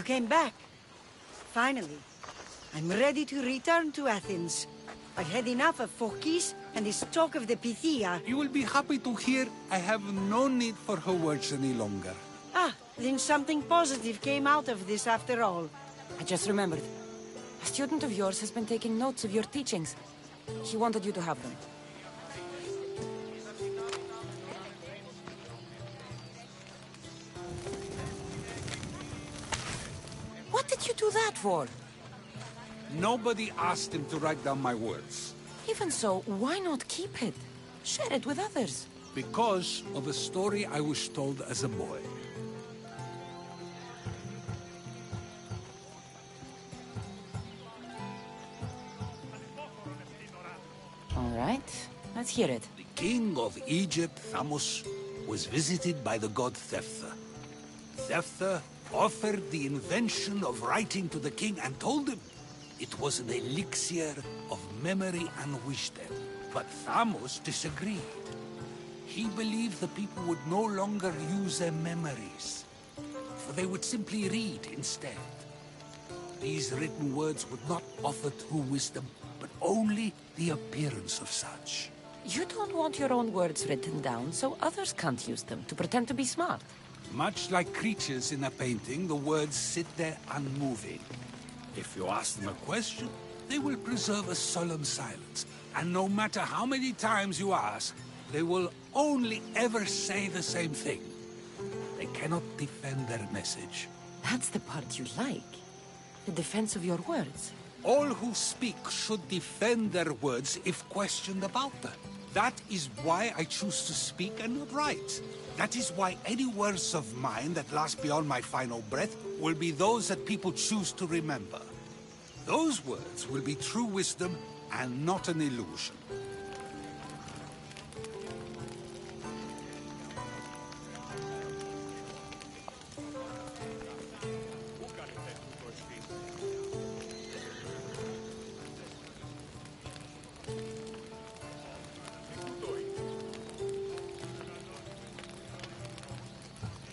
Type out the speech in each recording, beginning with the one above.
came back. Finally. I'm ready to return to Athens. I've had enough of Phokis and this talk of the Pythia. You will be happy to hear I have no need for her words any longer. Ah, then something positive came out of this after all. I just remembered. A student of yours has been taking notes of your teachings. He wanted you to have them. What did you do that for? Nobody asked him to write down my words. Even so, why not keep it? Share it with others. Because of a story I was told as a boy. All right, let's hear it. The king of Egypt, Thamos, was visited by the god Thephtha. Thephtha offered the invention of writing to the king and told him it was an elixir of memory and wisdom. But Thamos disagreed. He believed the people would no longer use their memories, for they would simply read instead. These written words would not offer true wisdom, but only the appearance of such. You don't want your own words written down, so others can't use them to pretend to be smart. Much like creatures in a painting, the words sit there unmoving. If you ask them a question, they will preserve a solemn silence. And no matter how many times you ask, they will only ever say the same thing. They cannot defend their message. That's the part you like. The defense of your words. All who speak should defend their words if questioned about them. That is why I choose to speak and not write. That is why any words of mine that last beyond my final breath will be those that people choose to remember. Those words will be true wisdom and not an illusion.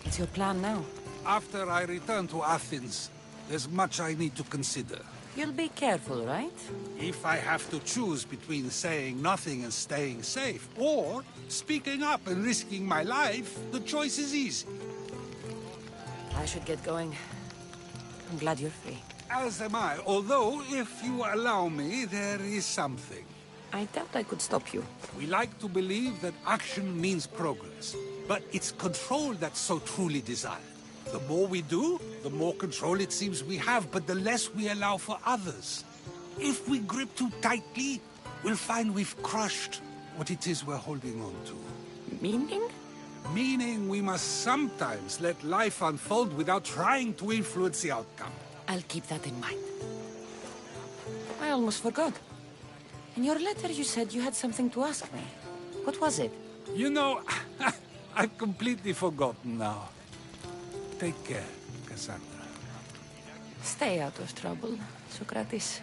What's your plan now? After I return to Athens, there's much I need to consider. You'll be careful, right? If I have to choose between saying nothing and staying safe, or speaking up and risking my life, the choice is easy. I should get going. I'm glad you're free. As am I, although, if you allow me, there is something. I doubt I could stop you. We like to believe that action means progress, but it's control that's so truly desired. The more we do, the more control it seems we have, but the less we allow for others. If we grip too tightly, we'll find we've crushed what it is we're holding on to. Meaning? Meaning we must sometimes let life unfold without trying to influence the outcome. I'll keep that in mind. I almost forgot. In your letter you said you had something to ask me. What was it? You know, I've completely forgotten now. Take care, Cassandra. Stay out of trouble, Socrates.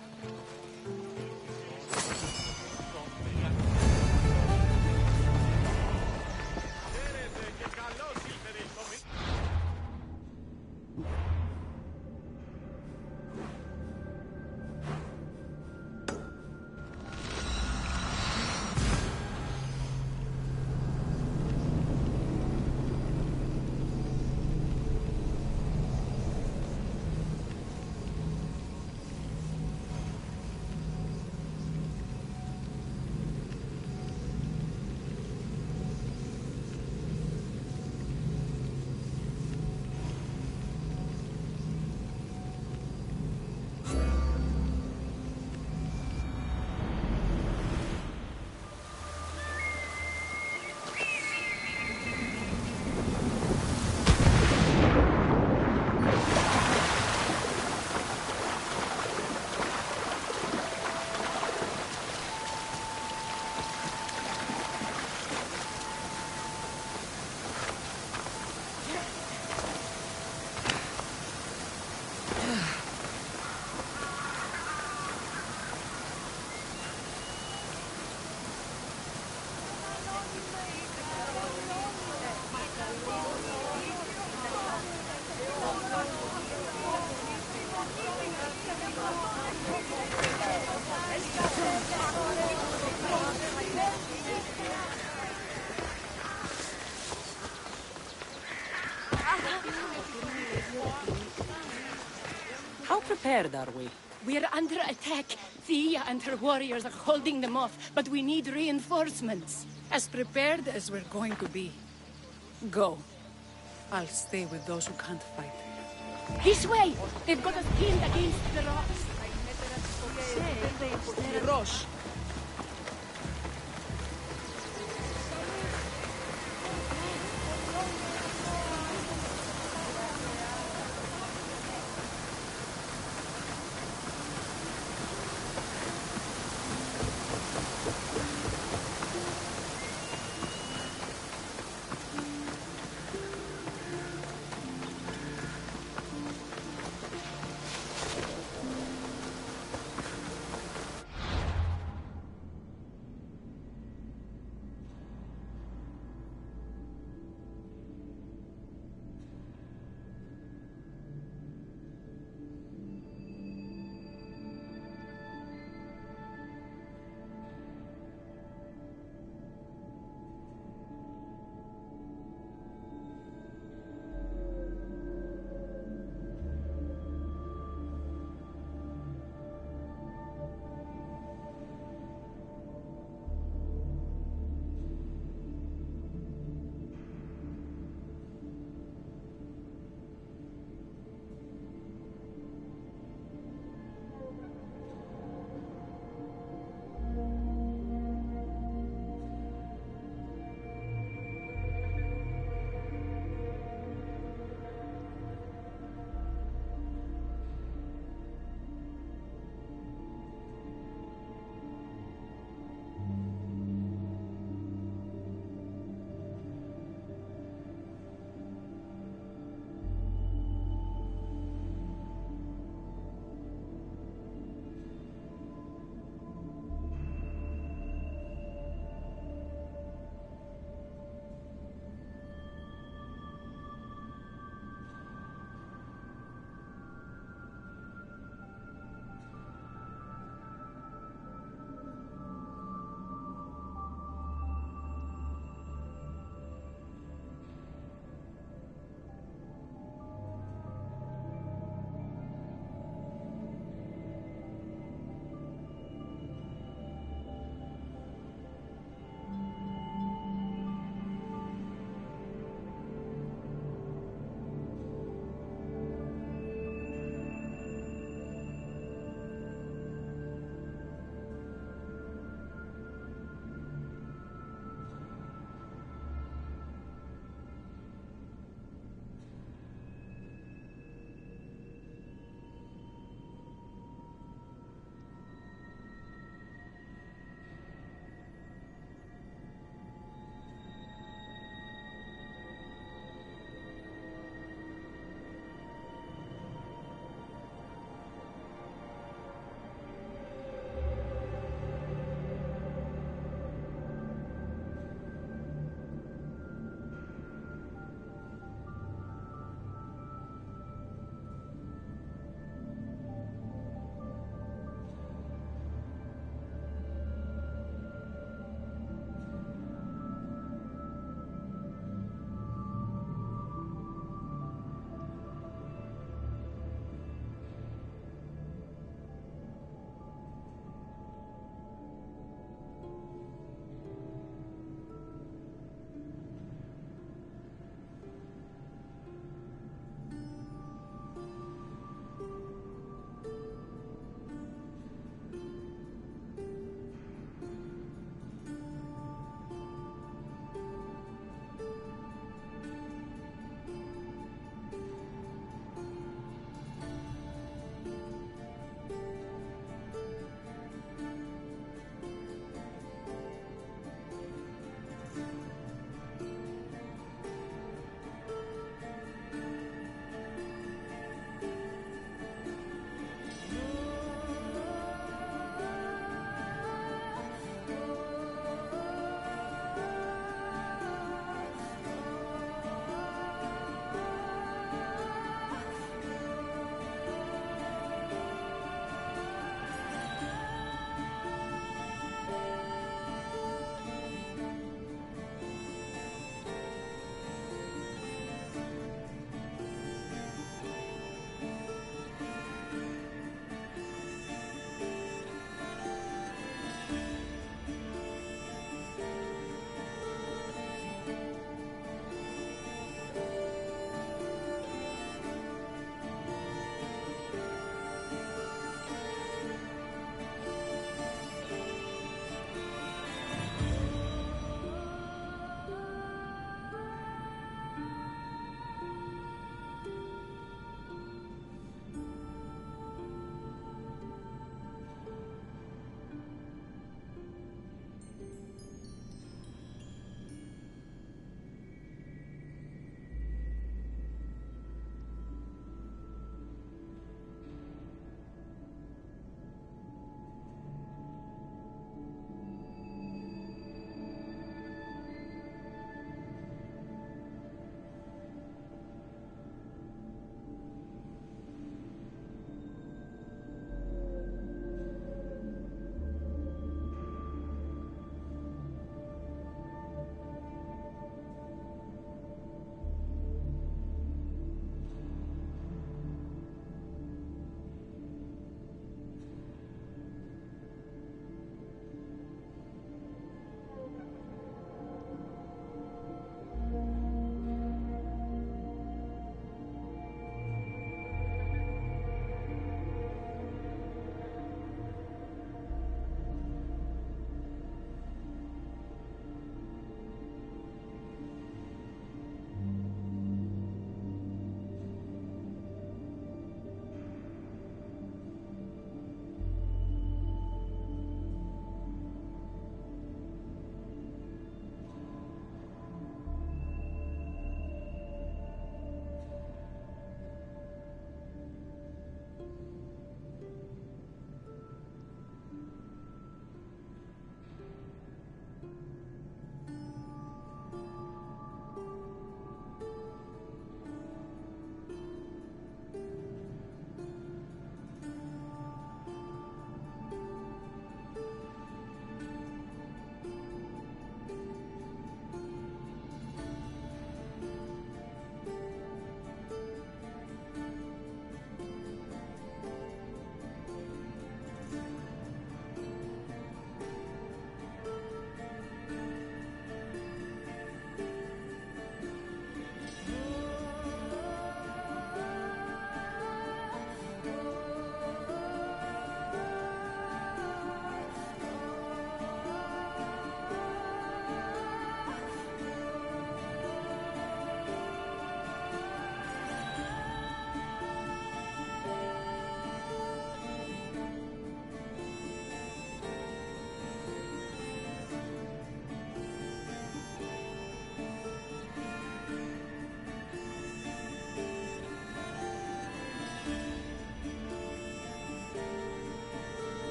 How prepared are we? We're under attack. Thea and her warriors are holding them off, but we need reinforcements. As prepared as we're going to be. Go. I'll stay with those who can't fight. This way! They've got us pinned against the rocks. Rosh.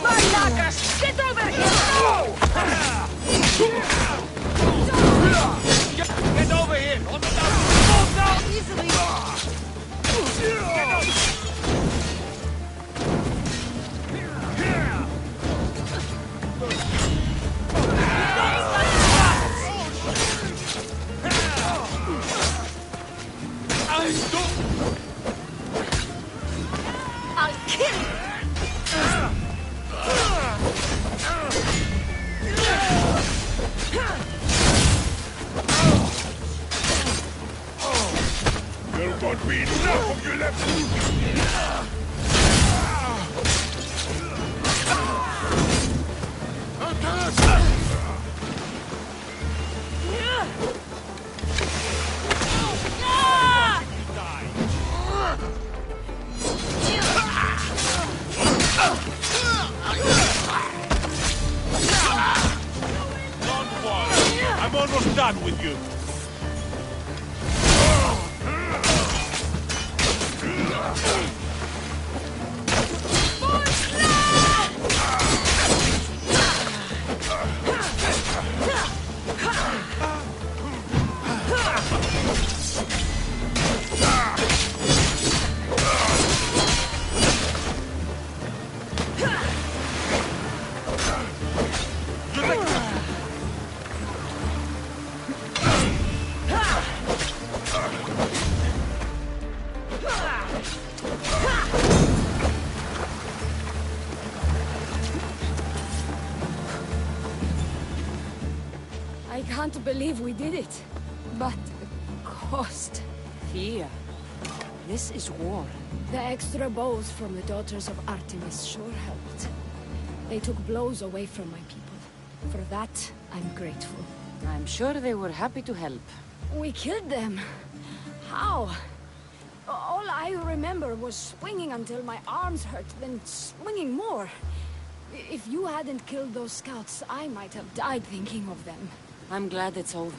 Malakas, get over here! No! Get over here! On the down! Move down! Easily. Get up! I'll kill you! There won't be enough of you left! Don't worry, I'm almost done with you. I can't believe we did it. But the cost. Thea, this is war. The extra bows from the daughters of Artemis sure helped. They took blows away from my people. For that, I'm grateful. I'm sure they were happy to help. We killed them. How? All I remember was swinging until my arms hurt, then swinging more. If you hadn't killed those scouts, I might have died thinking of them. I'm glad it's over.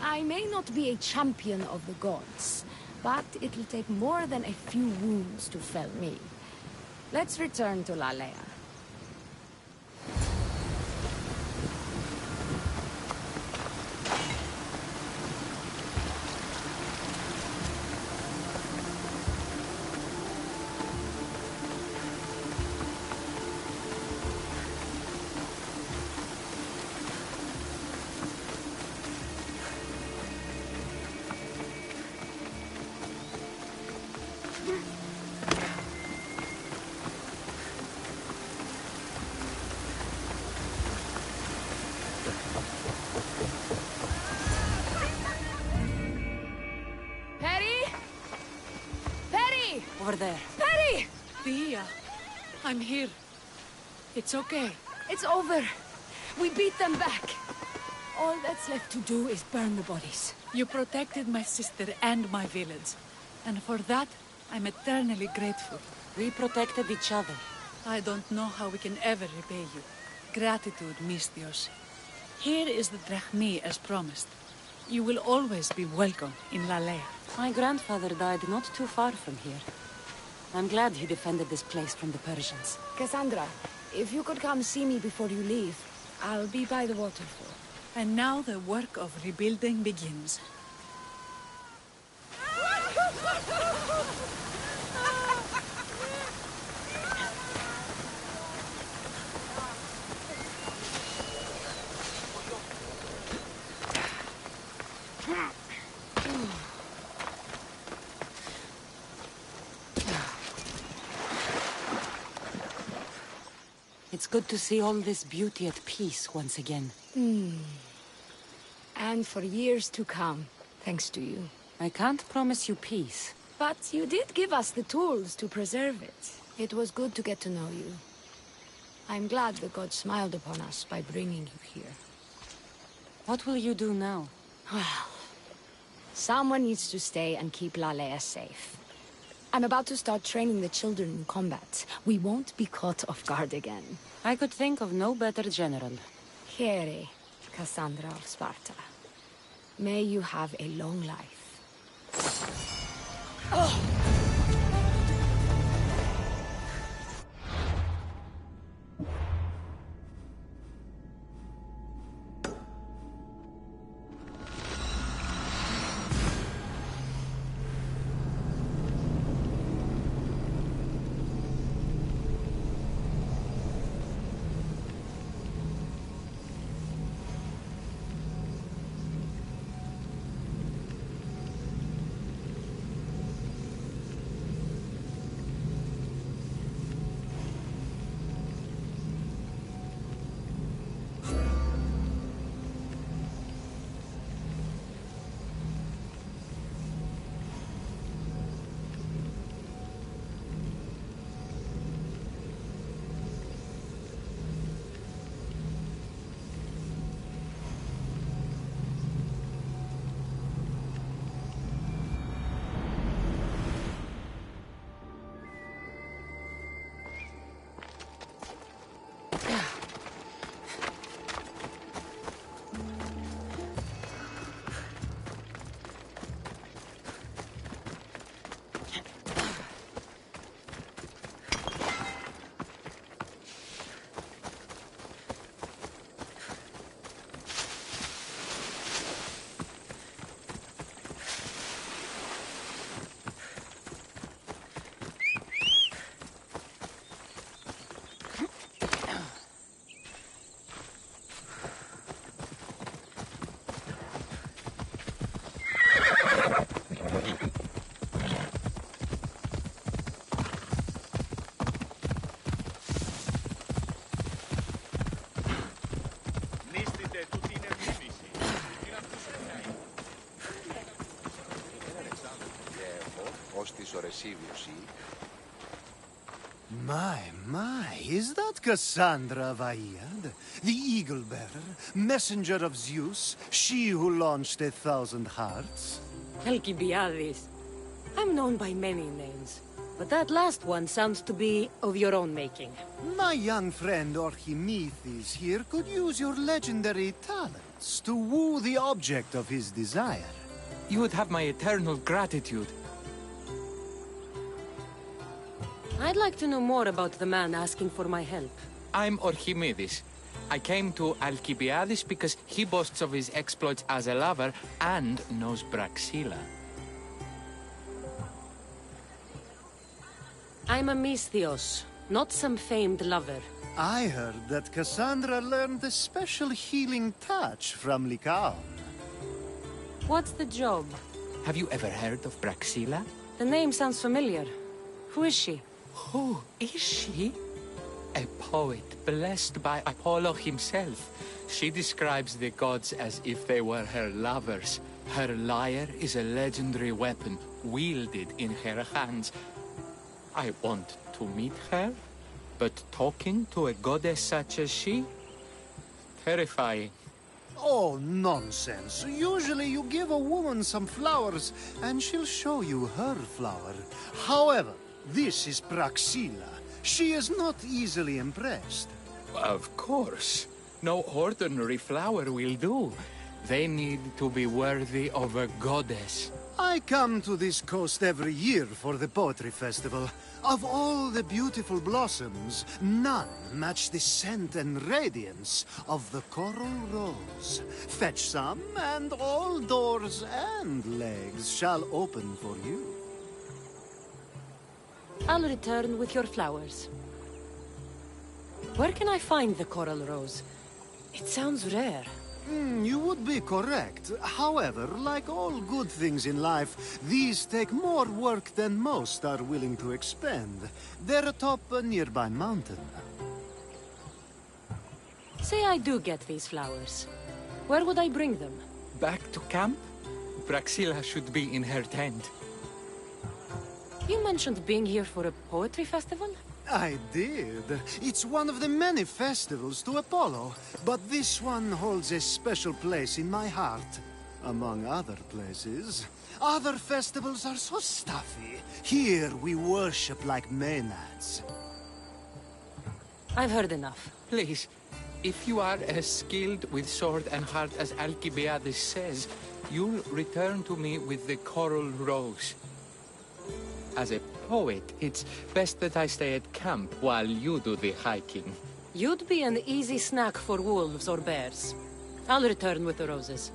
I may not be a champion of the gods, but it'll take more than a few wounds to fell me. Let's return to Lalea. Over there. Perry! Thea, I'm here. It's okay. It's over. We beat them back. All that's left to do is burn the bodies. You protected my sister and my village. And for that, I'm eternally grateful. We protected each other. I don't know how we can ever repay you. Gratitude, Misthios. Here is the drachmi as promised. You will always be welcome in Lalea. My grandfather died not too far from here. I'm glad he defended this place from the Persians. Cassandra, if you could come see me before you leave, I'll be by the waterfall. And now the work of rebuilding begins. It's good to see all this beauty at peace once again. And for years to come, thanks to you. I can't promise you peace. But you did give us the tools to preserve it. It was good to get to know you. I'm glad the gods smiled upon us by bringing you here. What will you do now? Well, someone needs to stay and keep Lalea safe. I'm about to start training the children in combat. We won't be caught off guard again. I could think of no better general. Here, Cassandra of Sparta. May you have a long life. deceive you, see? My, is that Cassandra of Aiad? The Eagle-Bearer, messenger of Zeus, she who launched 1,000 hearts? Alcibiades. I'm known by many names, but that last one sounds to be of your own making. My young friend Archimedes here could use your legendary talents to woo the object of his desire. You would have my eternal gratitude. I'd like to know more about the man asking for my help. I'm Archimedes. I came to Alcibiades because he boasts of his exploits as a lover and knows Braxilla. I'm a Misthios, not some famed lover. I heard that Cassandra learned a special healing touch from Lycaon. What's the job? Have you ever heard of Braxilla? The name sounds familiar. Who is she? Who is she? A poet blessed by Apollo himself. She describes the gods as if they were her lovers. Her lyre is a legendary weapon wielded in her hands. I want to meet her, but talking to a goddess such as she? Terrifying. Oh, nonsense. Usually you give a woman some flowers, and she'll show you her flower. However, this is Braxilla. She is not easily impressed. Of course. No ordinary flower will do. They need to be worthy of a goddess. I come to this coast every year for the Poetry Festival. Of all the beautiful blossoms, none match the scent and radiance of the coral rose. Fetch some, and all doors and legs shall open for you. I'll return with your flowers. Where can I find the coral rose? It sounds rare. You would be correct. However, like all good things in life, these take more work than most are willing to expend. They're atop a nearby mountain. Say I do get these flowers. Where would I bring them? Back to camp? Braxilla should be in her tent. You mentioned being here for a poetry festival? I did. It's one of the many festivals to Apollo, but this one holds a special place in my heart, among other places. Other festivals are so stuffy. Here we worship like Maenads. I've heard enough. Please, if you are as skilled with sword and heart as Alcibiades says, you'll return to me with the coral rose. As a poet, it's best that I stay at camp while you do the hiking. You'd be an easy snack for wolves or bears. I'll return with the roses.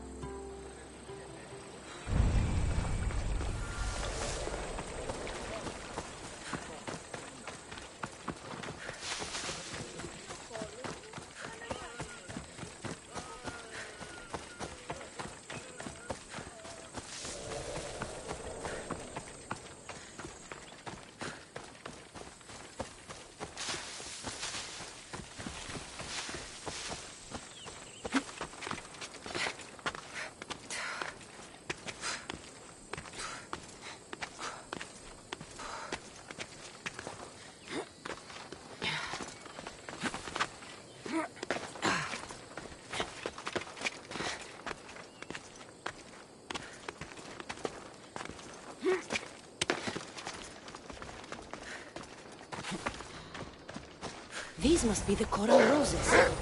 These must be the coral roses.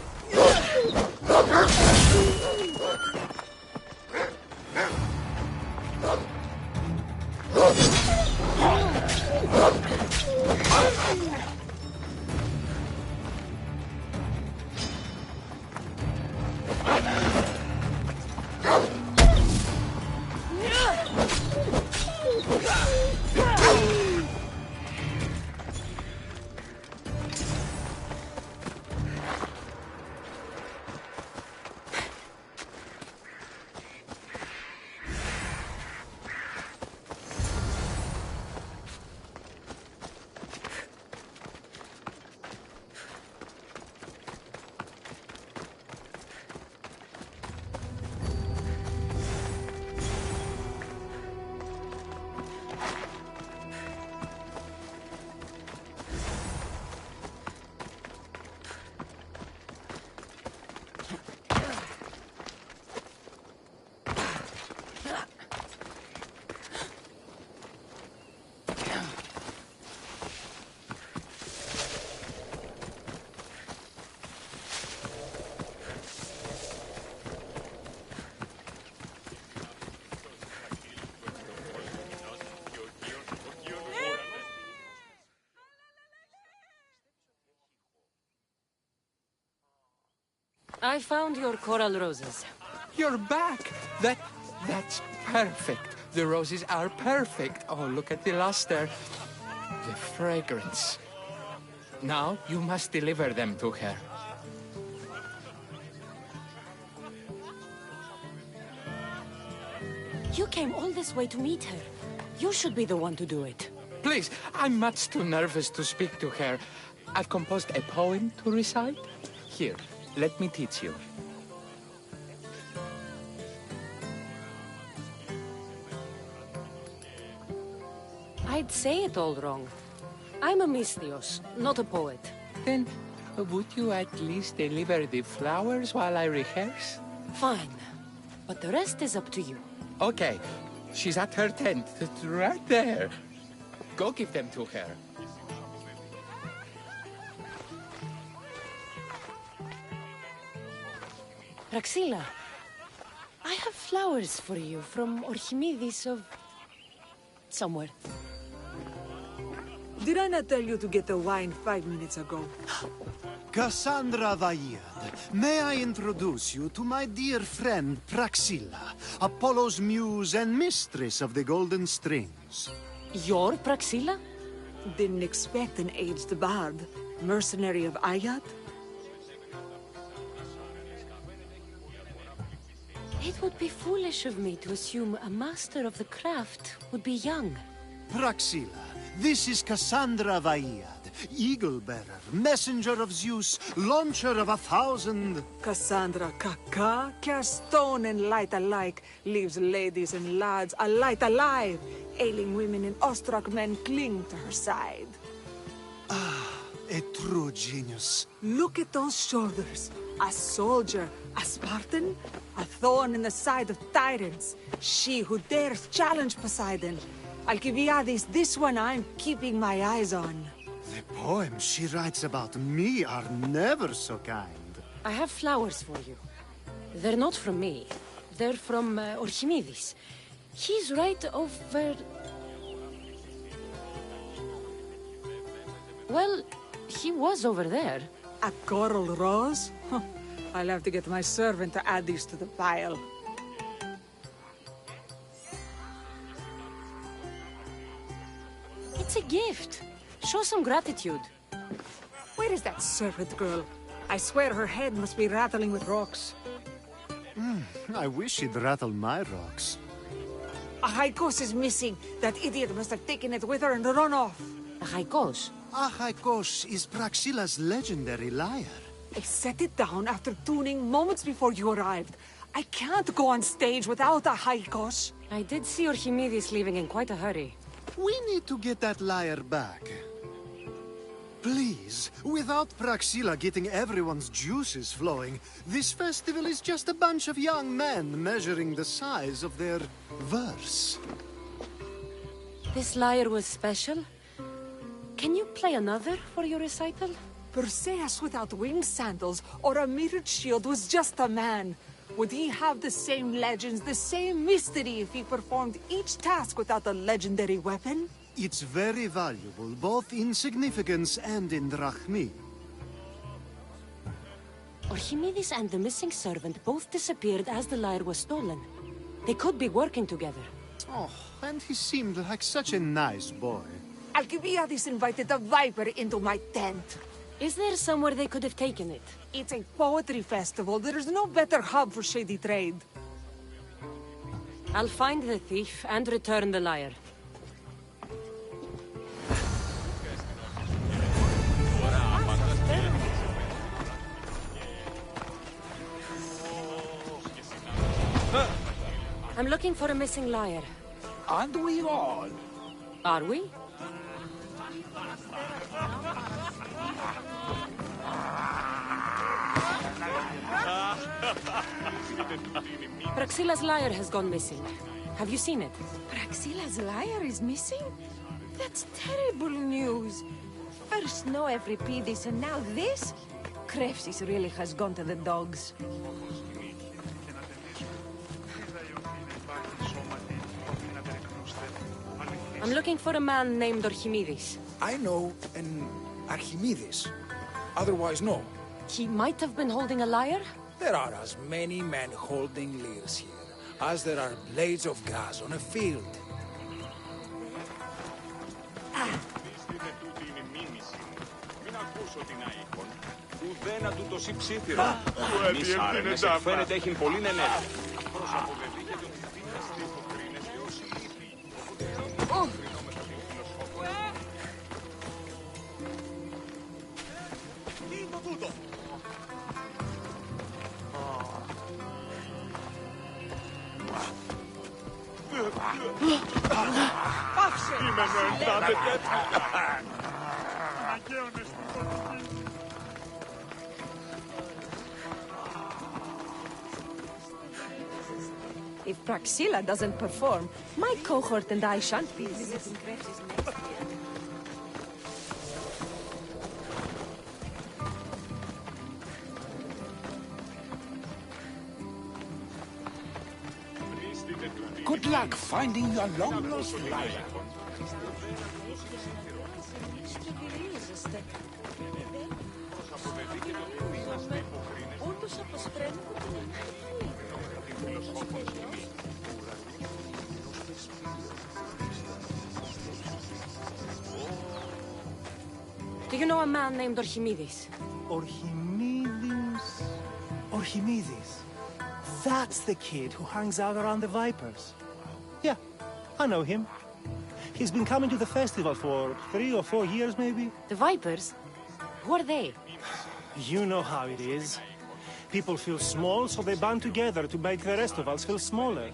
I found your coral roses. You're back! That's perfect. The roses are perfect. Oh, look at the luster. The fragrance. Now you must deliver them to her. You came all this way to meet her. You should be the one to do it. Please, I'm much too nervous to speak to her. I've composed a poem to recite. Here, let me teach you. I'd say it all wrong. I'm a Misthios, not a poet. Then, would you at least deliver the flowers while I rehearse? Fine. But the rest is up to you. Okay. She's at her tent, right there. Go give them to her. Praxilla, I have flowers for you from Orchimidis of... somewhere. Did I not tell you to get the wine 5 minutes ago? Cassandra Vaird, may I introduce you to my dear friend Praxilla, Apollo's muse and mistress of the golden strings. You're Praxilla? Didn't expect an aged bard. Mercenary of Ayat? It would be foolish of me to assume a master of the craft would be young. Praxilla, this is Cassandra Vaird, Eagle-bearer, messenger of Zeus, launcher of 1,000... Cassandra Kaka, cast stone and light alike, leaves ladies and lads alight alive. Ailing women and awestruck men cling to her side. A true genius. Look at those shoulders. A soldier, a Spartan, a thorn in the side of tyrants. She who dares challenge Poseidon. Alcibiades, this one I'm keeping my eyes on. The poems she writes about me are never so kind. I have flowers for you. They're not from me. They're from Orchimidis. He's right over... Well, he was over there. A coral rose? Huh. I'll have to get my servant to add these to the pile. It's a gift. Show some gratitude. Where is that servant girl? I swear her head must be rattling with rocks. I wish she'd rattle my rocks. A Haikos is missing. That idiot must have taken it with her and run off. A Haikos? Achaikos is Praxilla's legendary lyre. I set it down after tuning moments before you arrived. I can't go on stage without a Haikos. I did see Orchimidis leaving in quite a hurry. We need to get that lyre back. Please, without Praxilla getting everyone's juices flowing, this festival is just a bunch of young men measuring the size of their verse. This lyre was special. Can you play another for your recital? Perseus without winged sandals or a mirrored shield was just a man. Would he have the same legends, the same mystery if he performed each task without a legendary weapon? It's very valuable, both in significance and in drachmi. Orchimidis and the missing servant both disappeared as the lyre was stolen. They could be working together. Oh, and he seemed like such a nice boy. Alcibiades invited a viper into my tent. Is there somewhere they could have taken it? It's a poetry festival. There's no better hub for shady trade. I'll find the thief and return the lyre. I'm looking for a missing lyre. Aren't we all? Are we? Praxilla's lyre has gone missing. Have you seen it? Praxilla's lyre is missing? That's terrible news. First no Euripides and now this? Krefsis really has gone to the dogs. I'm looking for a man named Orchimidis. I know an Archimedes. Otherwise, no. He might have been holding a lyre? There are as many men holding lyres here as there are blades of grass on a field. Ουδένα του το συψήφιρο. Εμείς άρενες εκφαίνεται έχειν πολύ ενέργεια. If Praxilla doesn't perform, my cohort and I shan't be. Good luck finding your long-lost lyre. Do you know a man named Archimedes? Archimedes. That's the kid who hangs out around the Vipers. Yeah, I know him. He's been coming to the festival for 3 or 4 years, maybe. The Vipers? Who are they? You know how it is. People feel small, so they band together to make the rest of us feel smaller.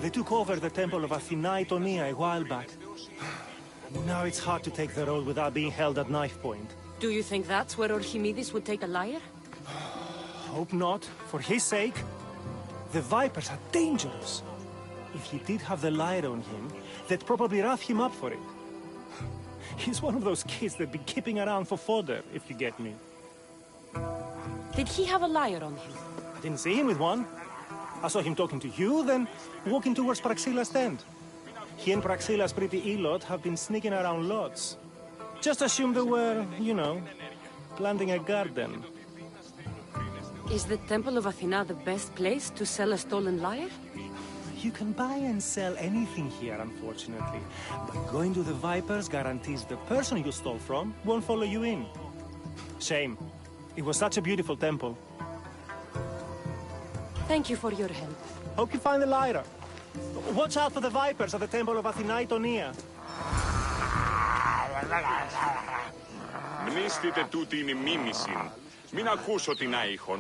They took over the temple of Athena Itonia a while back. Now it's hard to take the road without being held at knife point. Do you think that's where Archimedes would take a lyre? Hope not. For his sake. The Vipers are dangerous. If he did have the lyre on him, they'd probably rough him up for it. He's one of those kids that'd be keeping around for fodder, if you get me. Did he have a lyre on him? I didn't see him with one. I saw him talking to you, then walking towards Praxilla's tent. He and Praxilla's pretty elot have been sneaking around lots. Just assume they were, you know, planting a garden. Is the Temple of Athena the best place to sell a stolen lyre? You can buy and sell anything here, unfortunately. But going to the Vipers guarantees the person you stole from won't follow you in. Shame. It was such a beautiful temple. Thank you for your help. Hope you find the lyre. Watch out for the Vipers at the Temple of Athena Itonia. Μνήστητε τούτη είναι μίμηση. Μην ακούσω την άϊχον.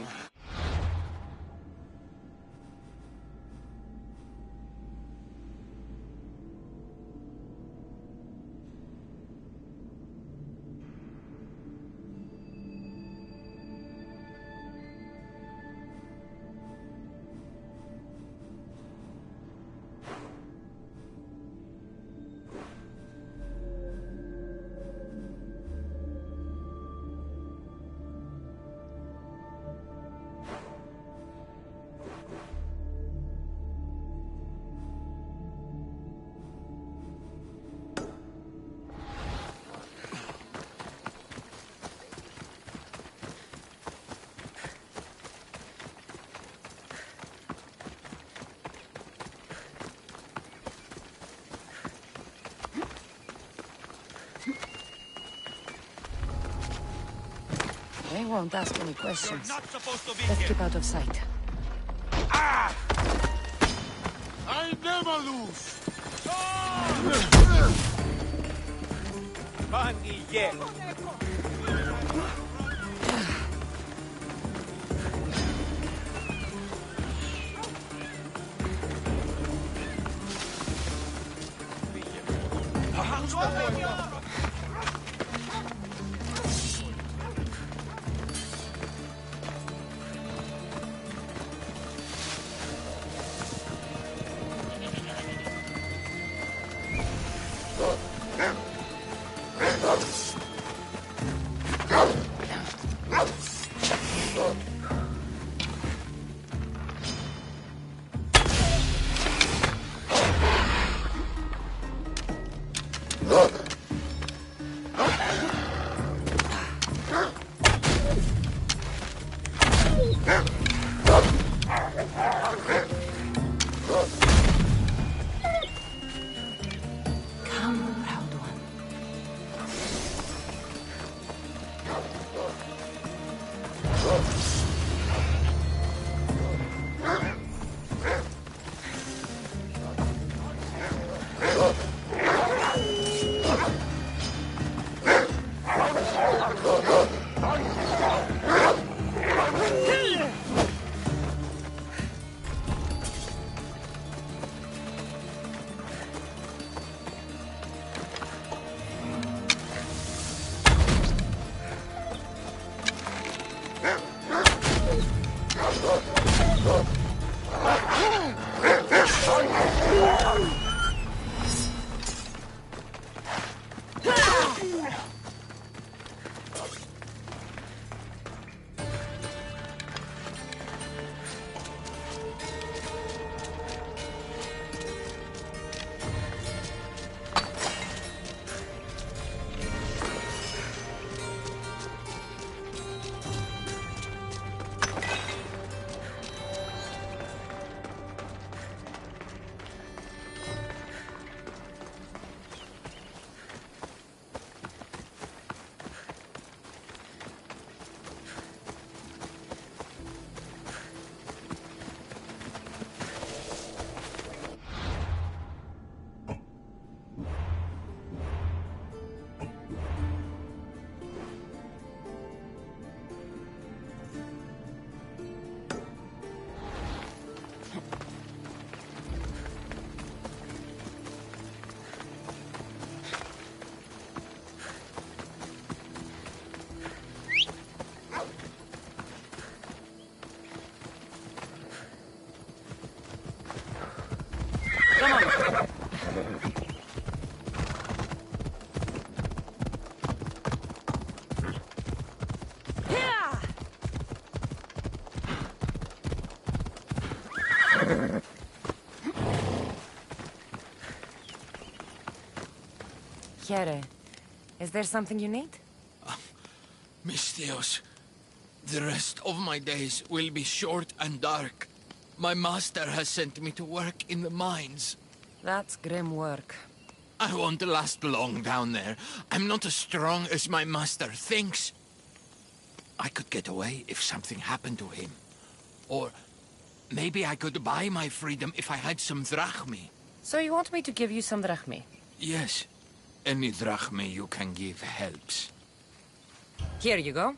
They won't ask any questions. Let's keep out of sight. I never lose! Πανηγέ! Here, is there something you need? Misthios, the rest of my days will be short and dark. My master has sent me to work in the mines. That's grim work. I won't last long down there. I'm not as strong as my master thinks. I could get away if something happened to him. Or maybe I could buy my freedom if I had some drachmi. So you want me to give you some drachmi? Yes. Any drachmi you can give helps. Here you go.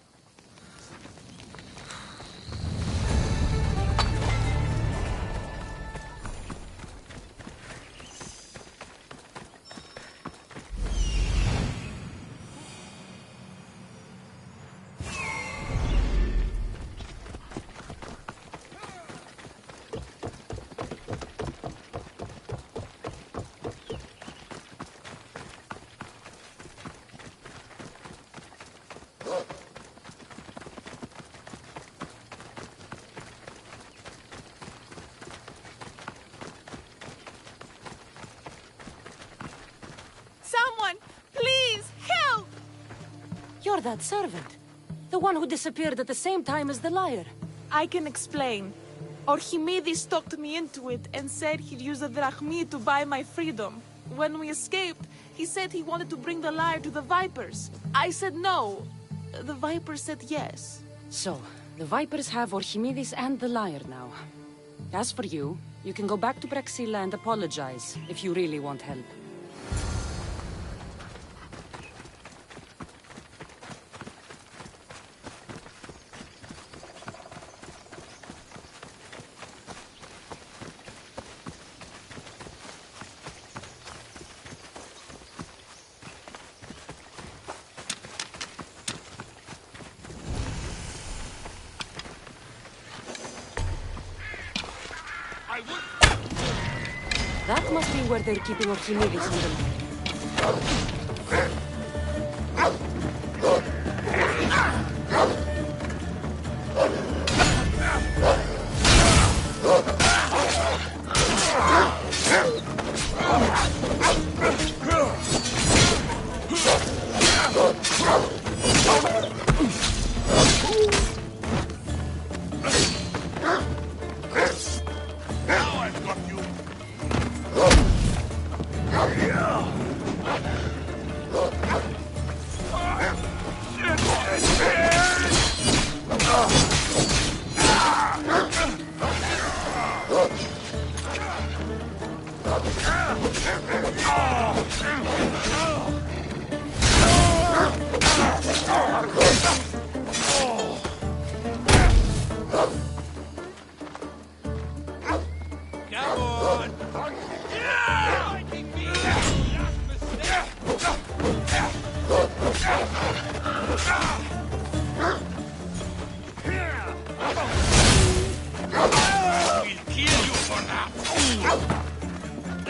Someone, please, help! You're that servant. The one who disappeared at the same time as the liar. I can explain. Archimedes talked me into it and said he'd use the drachmi to buy my freedom. When we escaped, he said he wanted to bring the liar to the Vipers. I said no. The Vipers said yes. So, the Vipers have Archimedes and the liar now. As for you, you can go back to Praxilla and apologize if you really want help. That must be where they're keeping Archimedes in the night.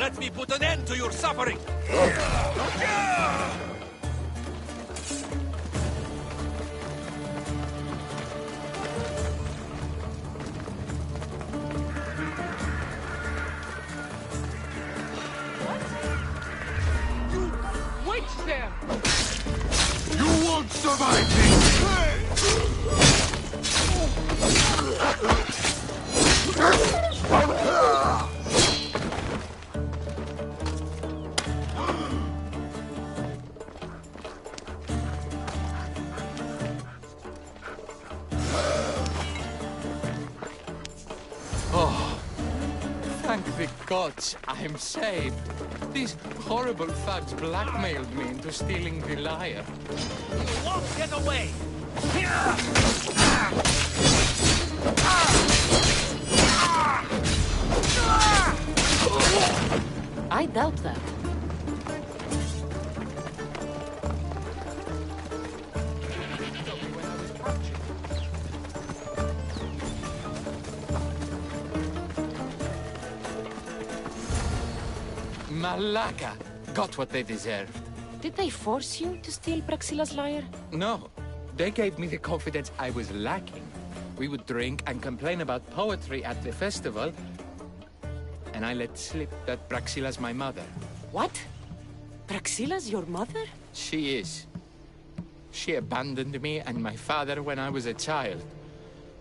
Let me put an end to your suffering! Wait there! You won't survive me! Oh, thank the gods I'm saved. These horrible thugs blackmailed me into stealing the lyre. You won't get away! I doubt that. Malaka got what they deserved. Did they force you to steal Praxila's lyre? No, they gave me the confidence I was lacking. We would drink and complain about poetry at the festival, and I let slip that Praxila's my mother. What? Praxila's your mother? She is. She abandoned me and my father when I was a child.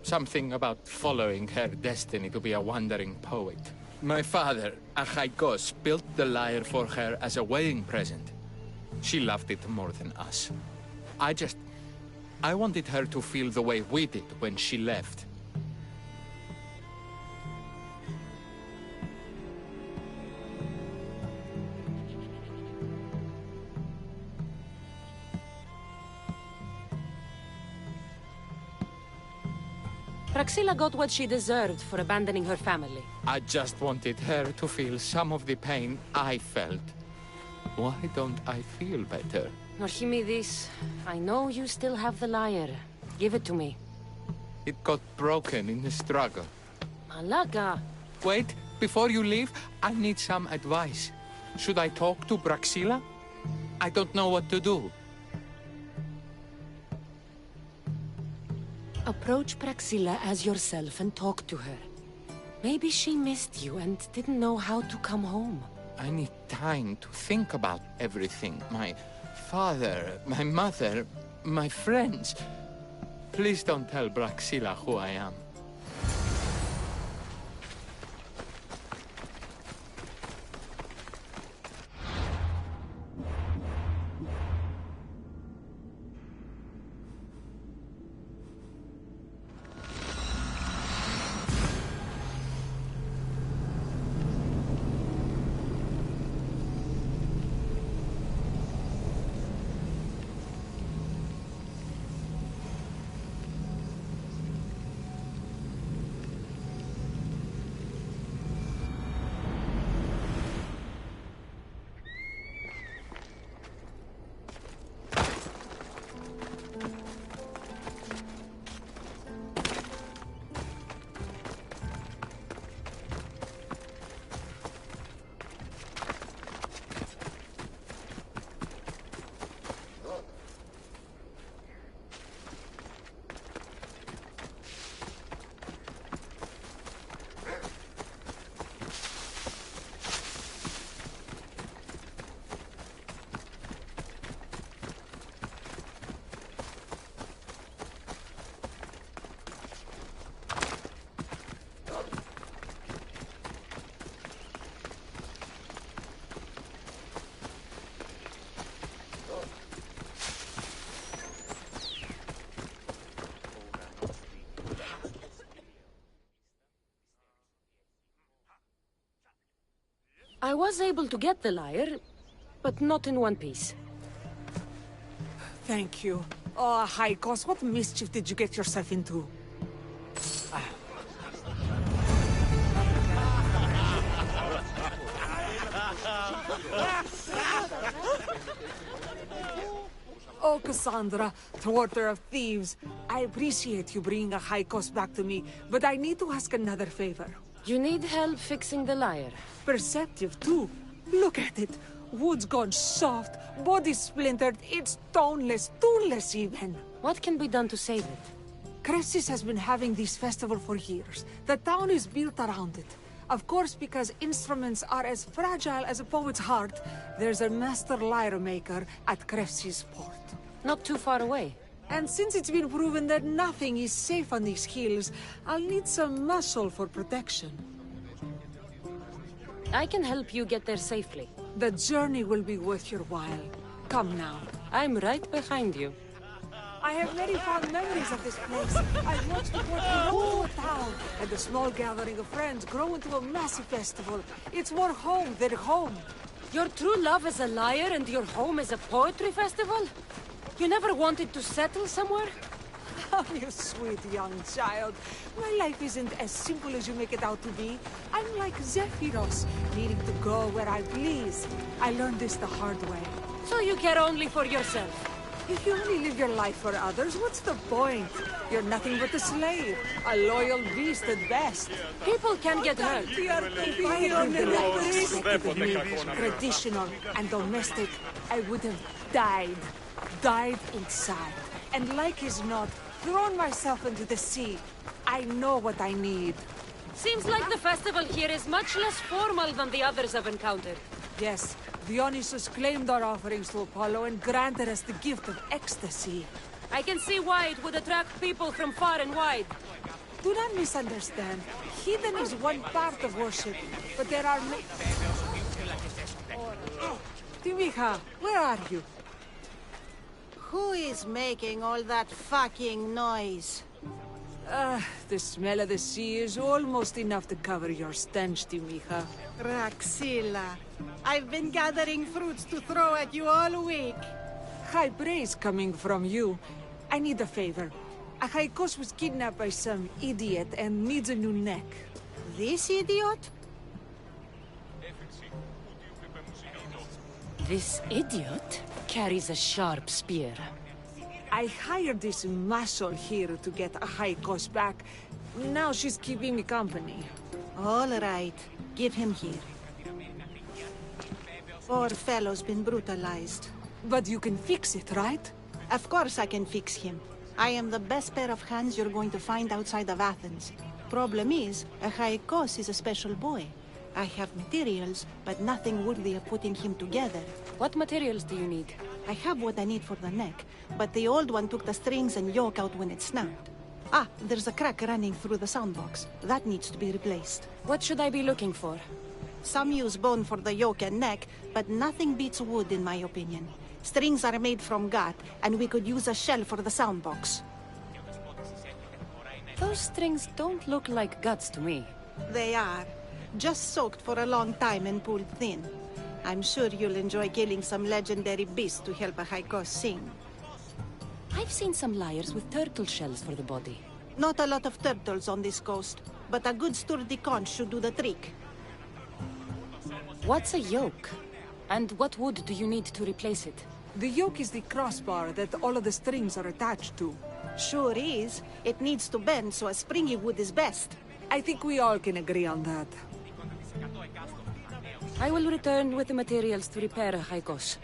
Something about following her destiny to be a wandering poet. My father, Achaikos, built the lyre for her as a wedding present. She loved it more than us. I wanted her to feel the way we did when she left. Praxila got what she deserved for abandoning her family. I just wanted her to feel some of the pain I felt. Why don't I feel better? Archimedes, I know you still have the lyre. Give it to me. It got broken in the struggle. Malaka! Wait, before you leave, I need some advice. Should I talk to Praxila? I don't know what to do. Approach Praxila as yourself and talk to her. Maybe she missed you and didn't know how to come home. I need time to think about everything. My father, my mother, my friends. Please don't tell Praxila who I am. I was able to get the lyre, but not in one piece. Thank you. Oh, Haikos, what mischief did you get yourself into? Oh, Cassandra, thwarter of thieves. I appreciate you bringing a Haikos back to me, but I need to ask another favor. You need help fixing the lyre. Perceptive, too. Look at it. Wood's gone soft, body splintered, it's toneless, tooless even. What can be done to save it? Cressis has been having this festival for years. The town is built around it. Of course, because instruments are as fragile as a poet's heart, there's a master lyre maker at Cressis port. Not too far away. And since it's been proven that nothing is safe on these hills, I'll need some muscle for protection. I can help you get there safely. The journey will be worth your while. Come now. I'm right behind you. I have very fond memories of this place. I've watched the port grow into a town, and a small gathering of friends grow into a massive festival. It's more home than home. Your true love is a lyre and your home is a poetry festival? You never wanted to settle somewhere? Oh, you sweet young child. My life isn't as simple as you make it out to be. I'm like Zephyros, needing to go where I please. I learned this the hard way. So you care only for yourself? If you only live your life for others, what's the point? You're nothing but a slave, a loyal beast at best. People can get hurt. Traditional and domestic, I would have died inside. And like as not, thrown myself into the sea. I know what I need. Seems like the festival here is much less formal than the others I've encountered. Yes, Dionysus claimed our offerings to Apollo and granted us the gift of ecstasy. I can see why it would attract people from far and wide. Do not misunderstand. Heathen is one part of worship, but there are Timiha, where are you? Who is making all that fucking noise? The smell of the sea is almost enough to cover your stench, Timiha. Raxilla, I've been gathering fruits to throw at you all week. High praise coming from you. I need a favor. Achaikos was kidnapped by some idiot and needs a new neck. This idiot? This idiot carries a sharp spear. I hired this muscle here to get Achaikos back. Now she's keeping me company. All right, give him here. Poor fellow's been brutalized. But you can fix it, right? Of course I can fix him. I am the best pair of hands you're going to find outside of Athens. Problem is, Achaikos is a special boy. I have materials, but nothing worthy of putting him together. What materials do you need? I have what I need for the neck, but the old one took the strings and yoke out when it snapped. Ah, there's a crack running through the soundbox. That needs to be replaced. What should I be looking for? Some use bone for the yoke and neck, but nothing beats wood in my opinion. Strings are made from gut, and we could use a shell for the soundbox. Those strings don't look like guts to me. They are. Just soaked for a long time and pulled thin. I'm sure you'll enjoy killing some legendary beast to help Achaikos sing. I've seen some lyres with turtle shells for the body. Not a lot of turtles on this coast, but a good sturdy conch should do the trick. What's a yoke? And what wood do you need to replace it? The yoke is the crossbar that all of the strings are attached to. Sure is. It needs to bend, so a springy wood is best. I think we all can agree on that. I will return with the materials to repair Achaikos.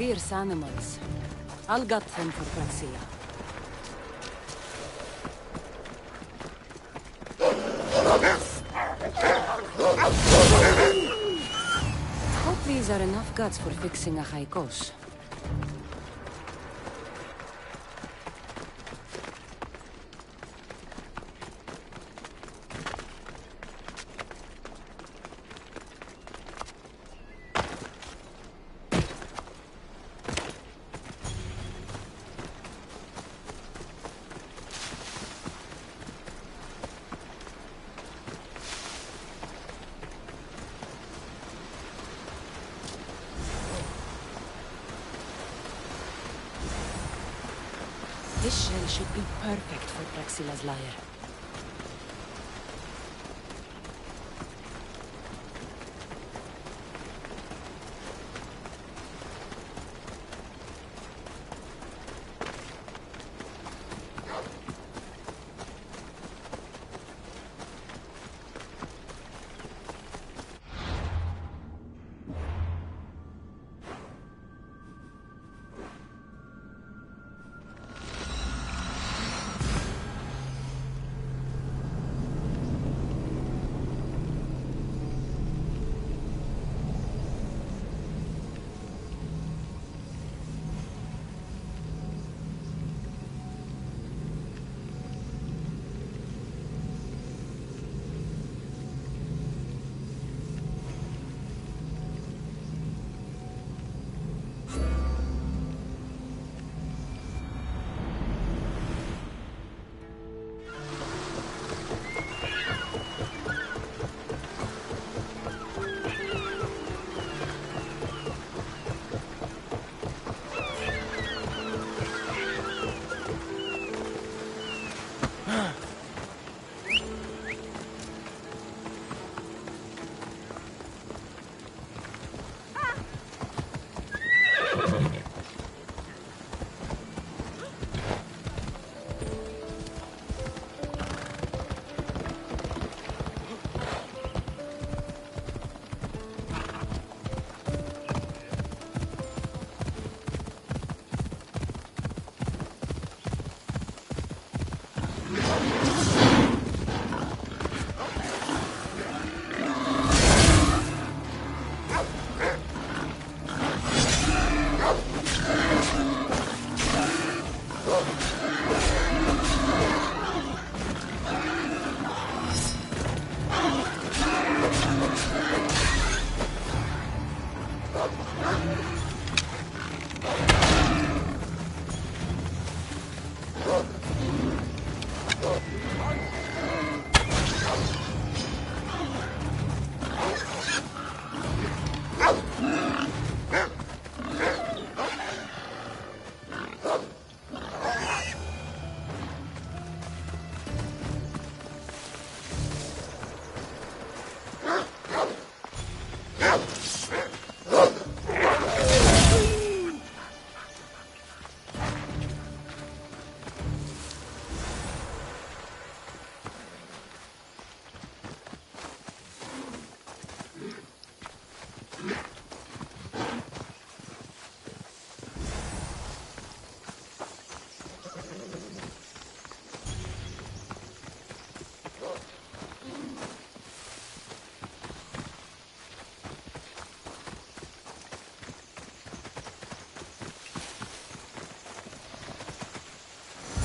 fierce animals. I'll gut them for Praxilla. Hope these are enough guts for fixing a haikos. This shell should be perfect for Praxilla's lyre.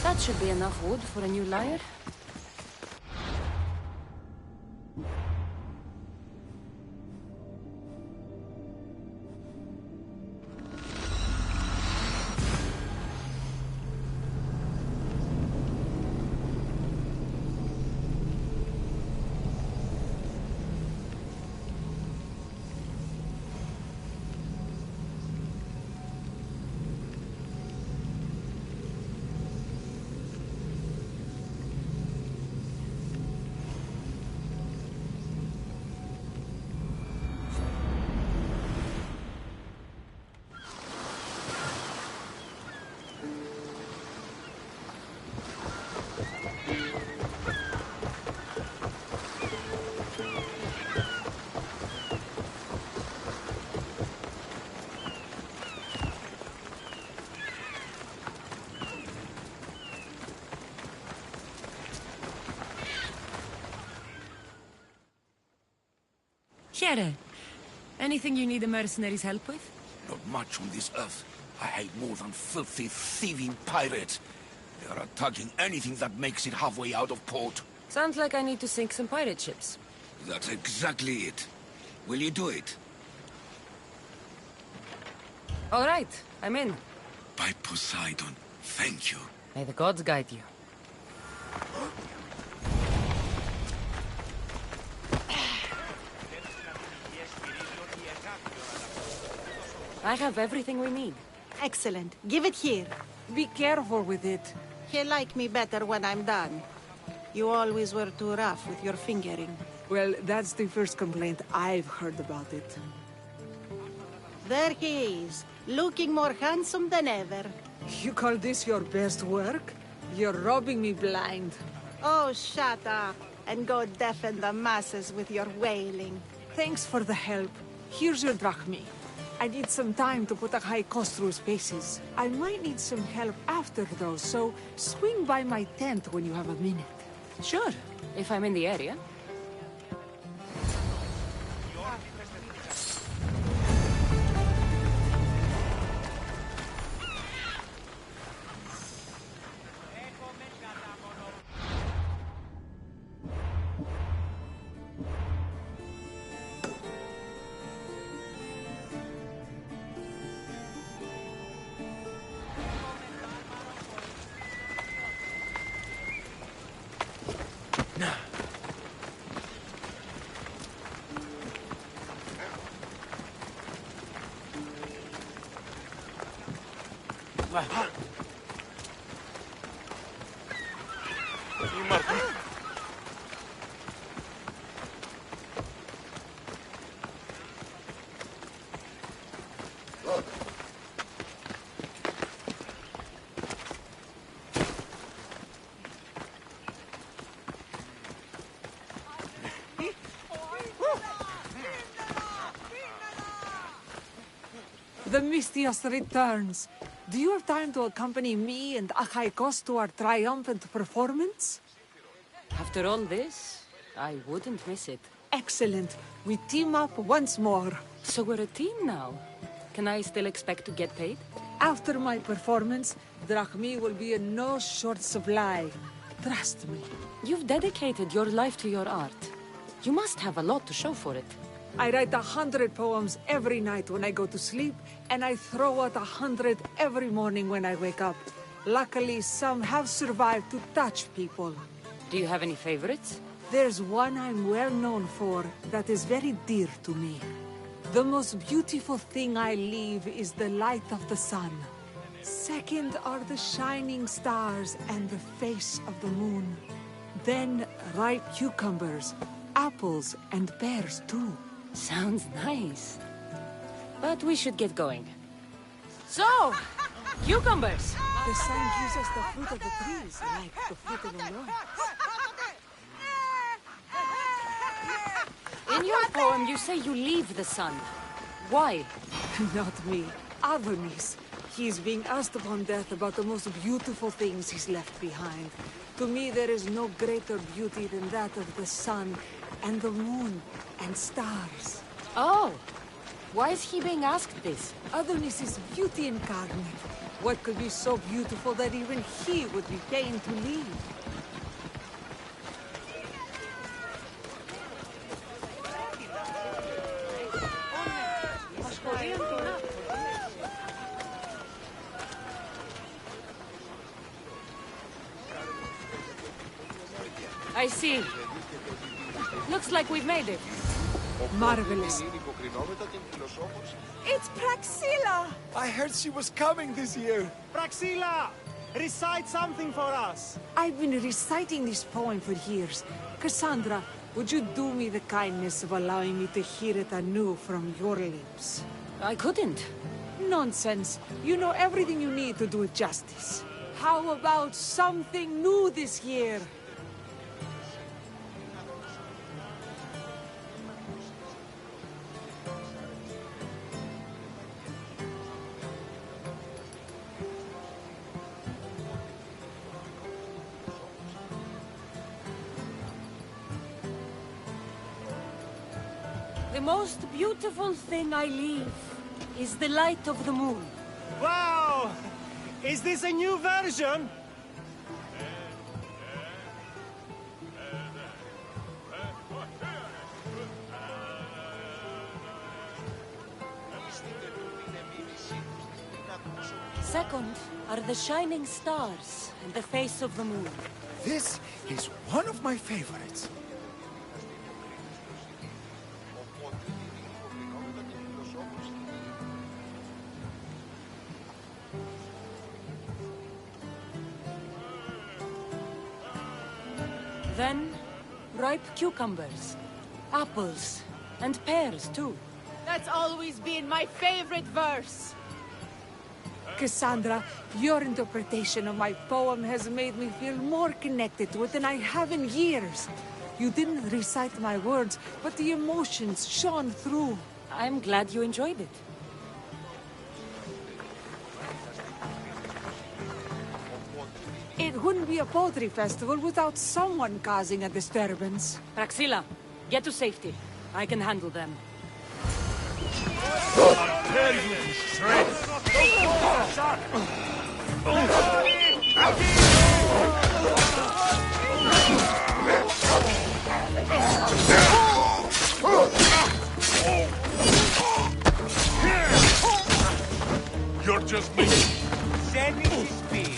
That should be enough wood for a new lyre. Here. Anything you need a mercenary's help with? Not much on this earth. I hate more than filthy, thieving pirates. They are attacking anything that makes it halfway out of port. Sounds like I need to sink some pirate ships. That's exactly it. Will you do it? All right, I'm in. By Poseidon, thank you. May the gods guide you. I have everything we need. Excellent. Give it here. Be careful with it. He'll like me better when I'm done. You always were too rough with your fingering. Well, that's the first complaint I've heard about it. There he is, looking more handsome than ever. You call this your best work? You're robbing me blind. Oh, shut up, and go deafen the masses with your wailing. Thanks for the help. Here's your drachmi. I need some time to put a high cost through spaces. I might need some help after though, so swing by my tent when you have a minute. Sure, if I'm in the area. The Mystios returns. Do you have time to accompany me and Achaikos to our triumphant performance? After all this, I wouldn't miss it. Excellent. We team up once more. So we're a team now. Can I still expect to get paid? After my performance, drachmi will be in no short supply. Trust me. You've dedicated your life to your art. You must have a lot to show for it. I write 100 poems every night when I go to sleep, and I throw out 100 every morning when I wake up. Luckily, some have survived to touch people. Do you have any favorites? There's one I'm well known for that is very dear to me. The most beautiful thing I leave is the light of the sun. Second are the shining stars and the face of the moon. Then ripe cucumbers, apples, and pears too. Sounds nice. But we should get going. So, cucumbers! The sun gives us the fruit of the trees, like the fruit of the Lord. In your poem, you say you leave the sun. Why? Not me. Adonis. He's being asked upon death about the most beautiful things he's left behind. To me, there is no greater beauty than that of the sun and the moon and stars. Oh, why is he being asked this? Adonis is beauty incarnate. What could be so beautiful that even he would be pained to leave? I see. Looks like we've made it. Marvelous. It's Praxilla! I heard she was coming this year. Praxilla! Recite something for us. I've been reciting this poem for years. Cassandra, would you do me the kindness of allowing me to hear it anew from your lips? I couldn't. Nonsense. You know everything you need to do it justice. How about something new this year? The most beautiful thing I leave is the light of the moon. Wow! Is this a new version? Second are the shining stars and the face of the moon. This is one of my favorites. Then, ripe cucumbers, apples, and pears too. That's always been my favorite verse. Cassandra, your interpretation of my poem has made me feel more connected to it than I have in years. You didn't recite my words, but the emotions shone through. I'm glad you enjoyed it. It wouldn't be a poetry festival without someone causing a disturbance. Praxilla, get to safety. I can handle them. Tear you to shreds! You're just me. Sending his speed.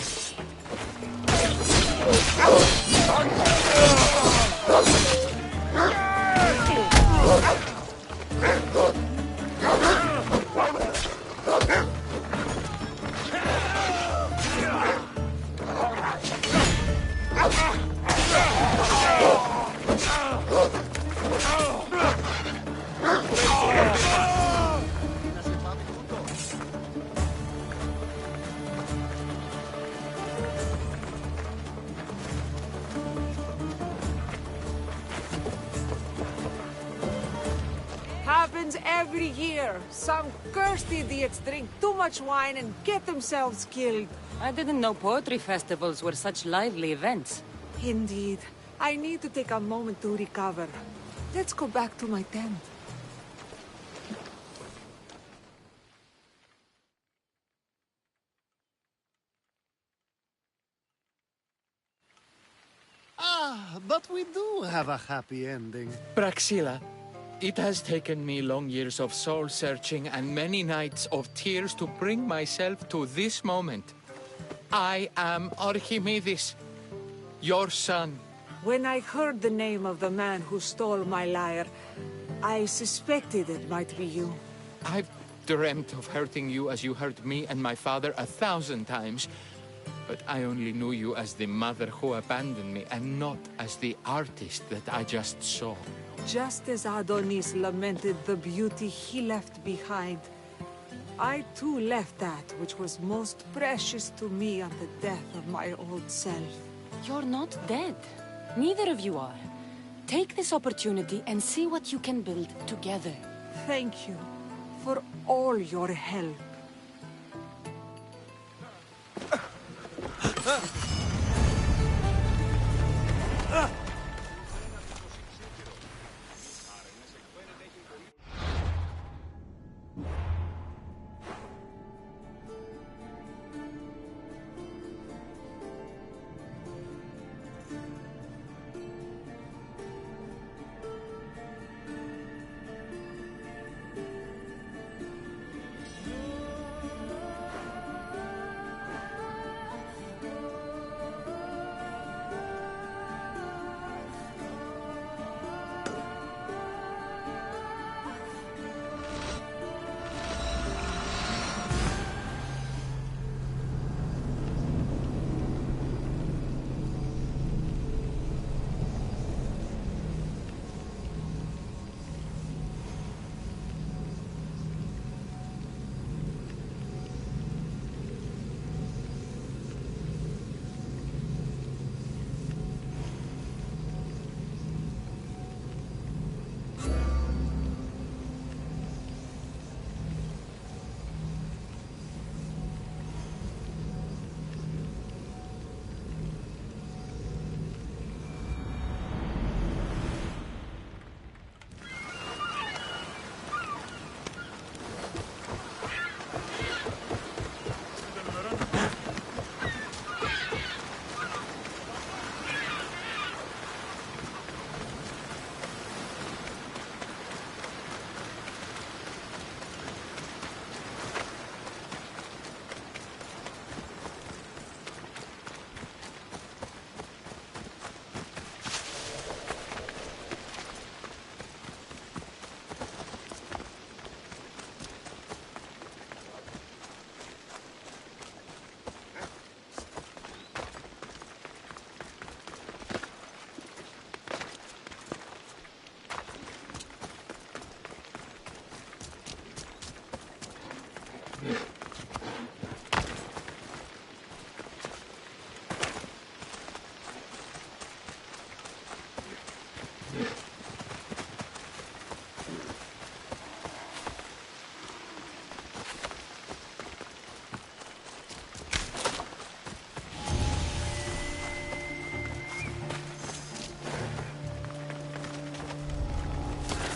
Happens every year. Some cursed idiots drink too much wine and get themselves killed. I didn't know poetry festivals were such lively events. Indeed. I need to take a moment to recover. Let's go back to my tent. Ah, but we do have a happy ending. Praxilla, it has taken me long years of soul-searching and many nights of tears to bring myself to this moment. I am Archimedes, your son. When I heard the name of the man who stole my lyre, I suspected it might be you. I've dreamt of hurting you as you hurt me and my father 1,000 times. But I only knew you as the mother who abandoned me, and not as the artist that I just saw. Just as Adonis lamented the beauty he left behind, I too left that which was most precious to me on the death of my old self. You're not dead. Neither of you are. Take this opportunity and see what you can build together. Thank you for all your help.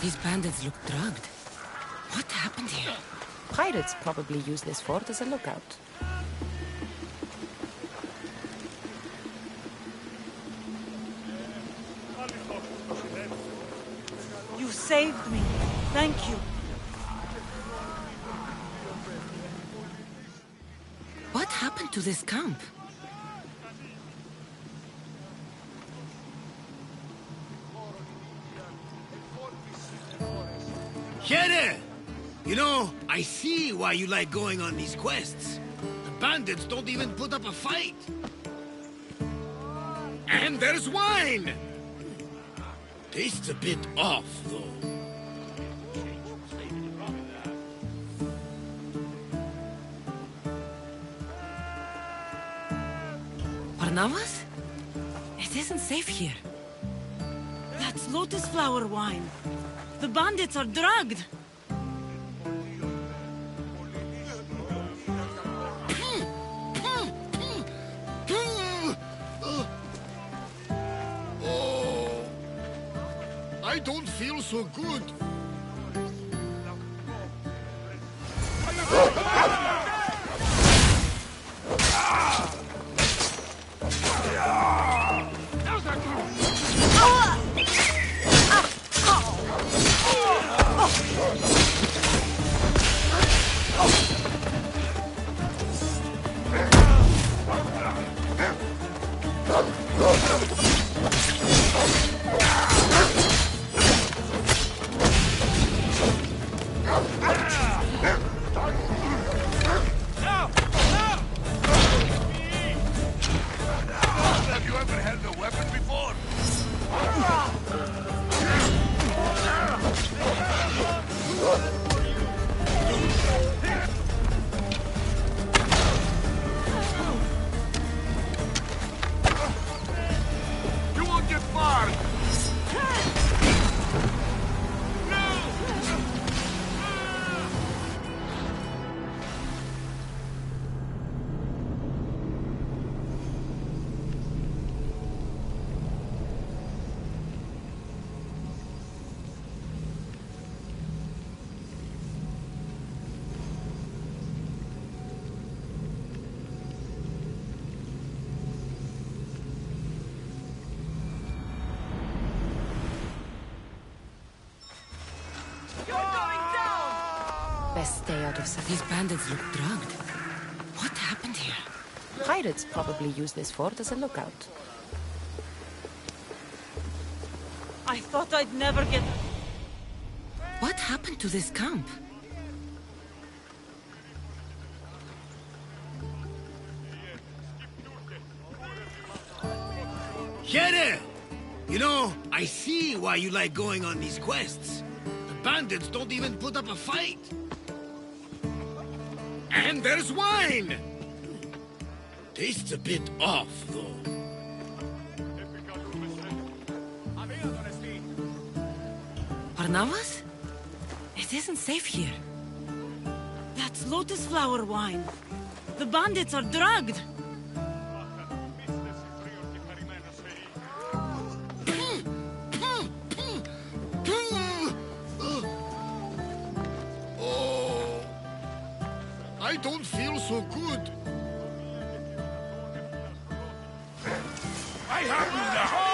These bandits look drugged. What happened here? Pirates probably use this fort as a lookout. You saved me. Thank you. What happened to this camp? Here! You know, I see why you like going on these quests. The bandits don't even put up a fight. And there's wine! Tastes a bit off, though. Barnabas? It isn't safe here. That's lotus flower wine. The bandits are drugged. I don't feel so good. Best stay out of sight. These bandits look drugged. What happened here? Pirates probably use this fort as a lookout. I thought I'd never get... What happened to this camp? Here! You know, I see why you like going on these quests. The bandits don't even put up a fight. And there's wine! Tastes a bit off, though. Barnabas? It isn't safe here. That's lotus flower wine. The bandits are drugged. I don't feel so good. I have you now!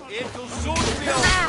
It'll soon be over.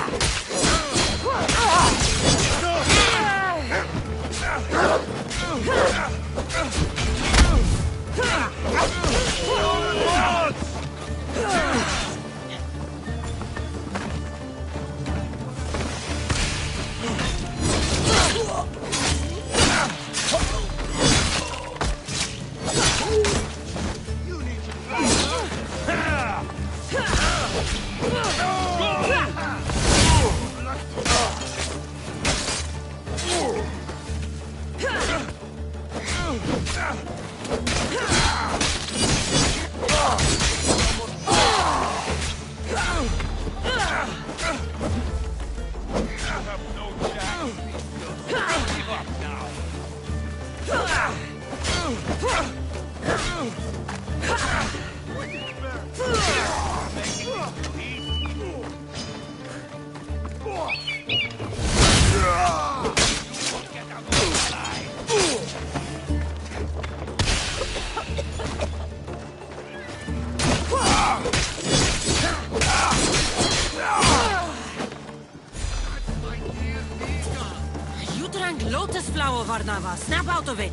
Now, Varnava, snap out of it!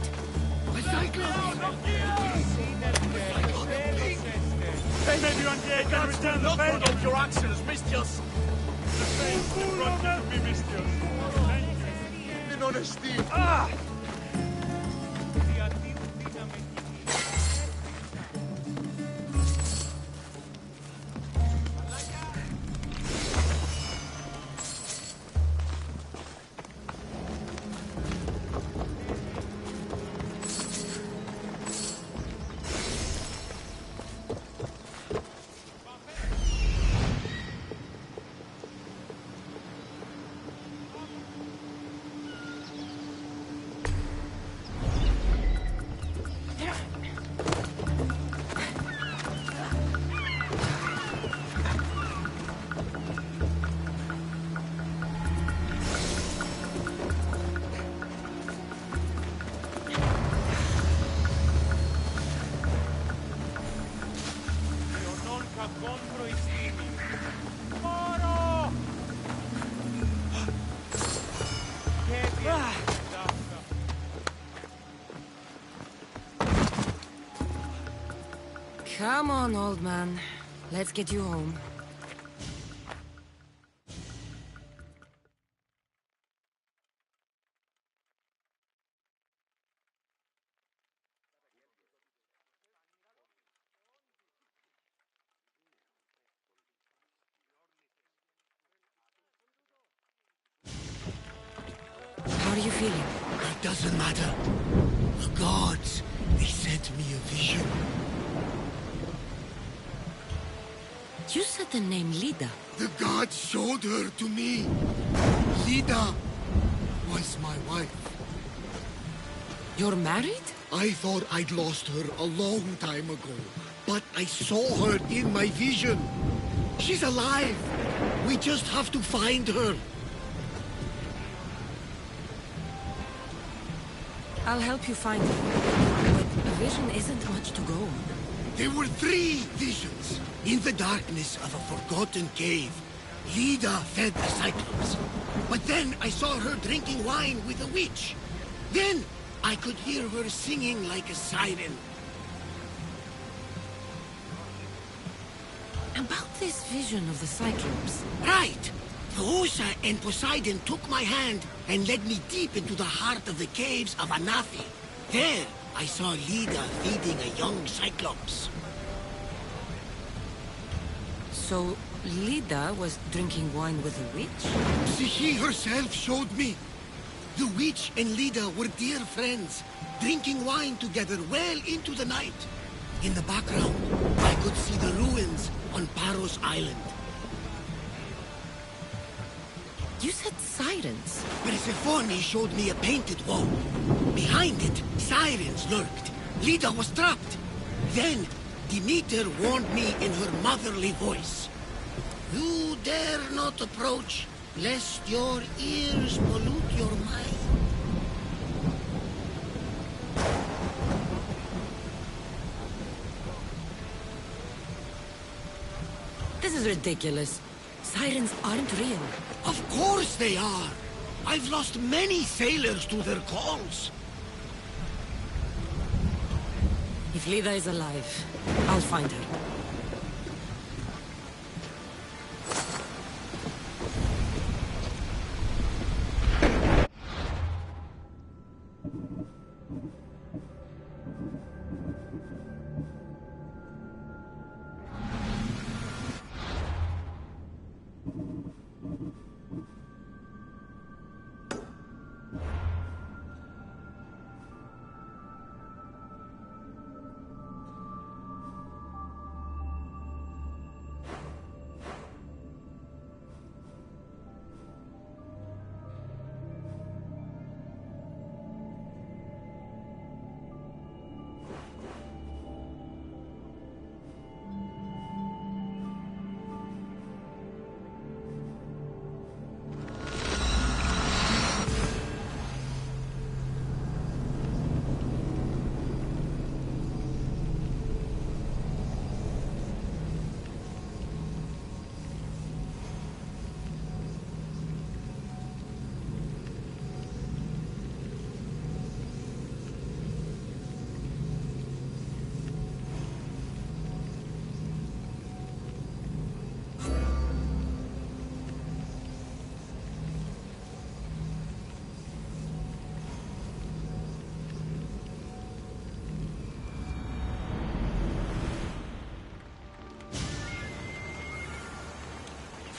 Hey, maybe one day I can return the favor. Of your actions, Mistios. The faith brought you to me, Mistios. Thank you. In honesty. Ah! Come on, old man. Let's get you home. How are you feeling? It doesn't matter. The gods, they sent me a vision. You said the name Lida. The gods showed her to me. Lida was my wife. You're married? I thought I'd lost her a long time ago, but I saw her in my vision. She's alive. We just have to find her. I'll help you find her. But a vision isn't much to go on. There were 3 visions. In the darkness of a forgotten cave, Lida fed the Cyclops. But then I saw her drinking wine with a witch. Then I could hear her singing like a siren. About this vision of the Cyclops. Right! Theosa and Poseidon took my hand and led me deep into the heart of the caves of Anafi. There, I saw Lida feeding a young Cyclops. So, Lida was drinking wine with a witch? She herself showed me. The witch and Lida were dear friends, drinking wine together well into the night. In the background, I could see the ruins on Paros Island. You said sirens. Persephone showed me a painted wall. Behind it, sirens lurked. Lida was trapped. Then, Demeter warned me in her motherly voice. You dare not approach, lest your ears pollute your mind. This is ridiculous. Sirens aren't real. Of course they are. I've lost many sailors to their calls. If Lida is alive, I'll find her.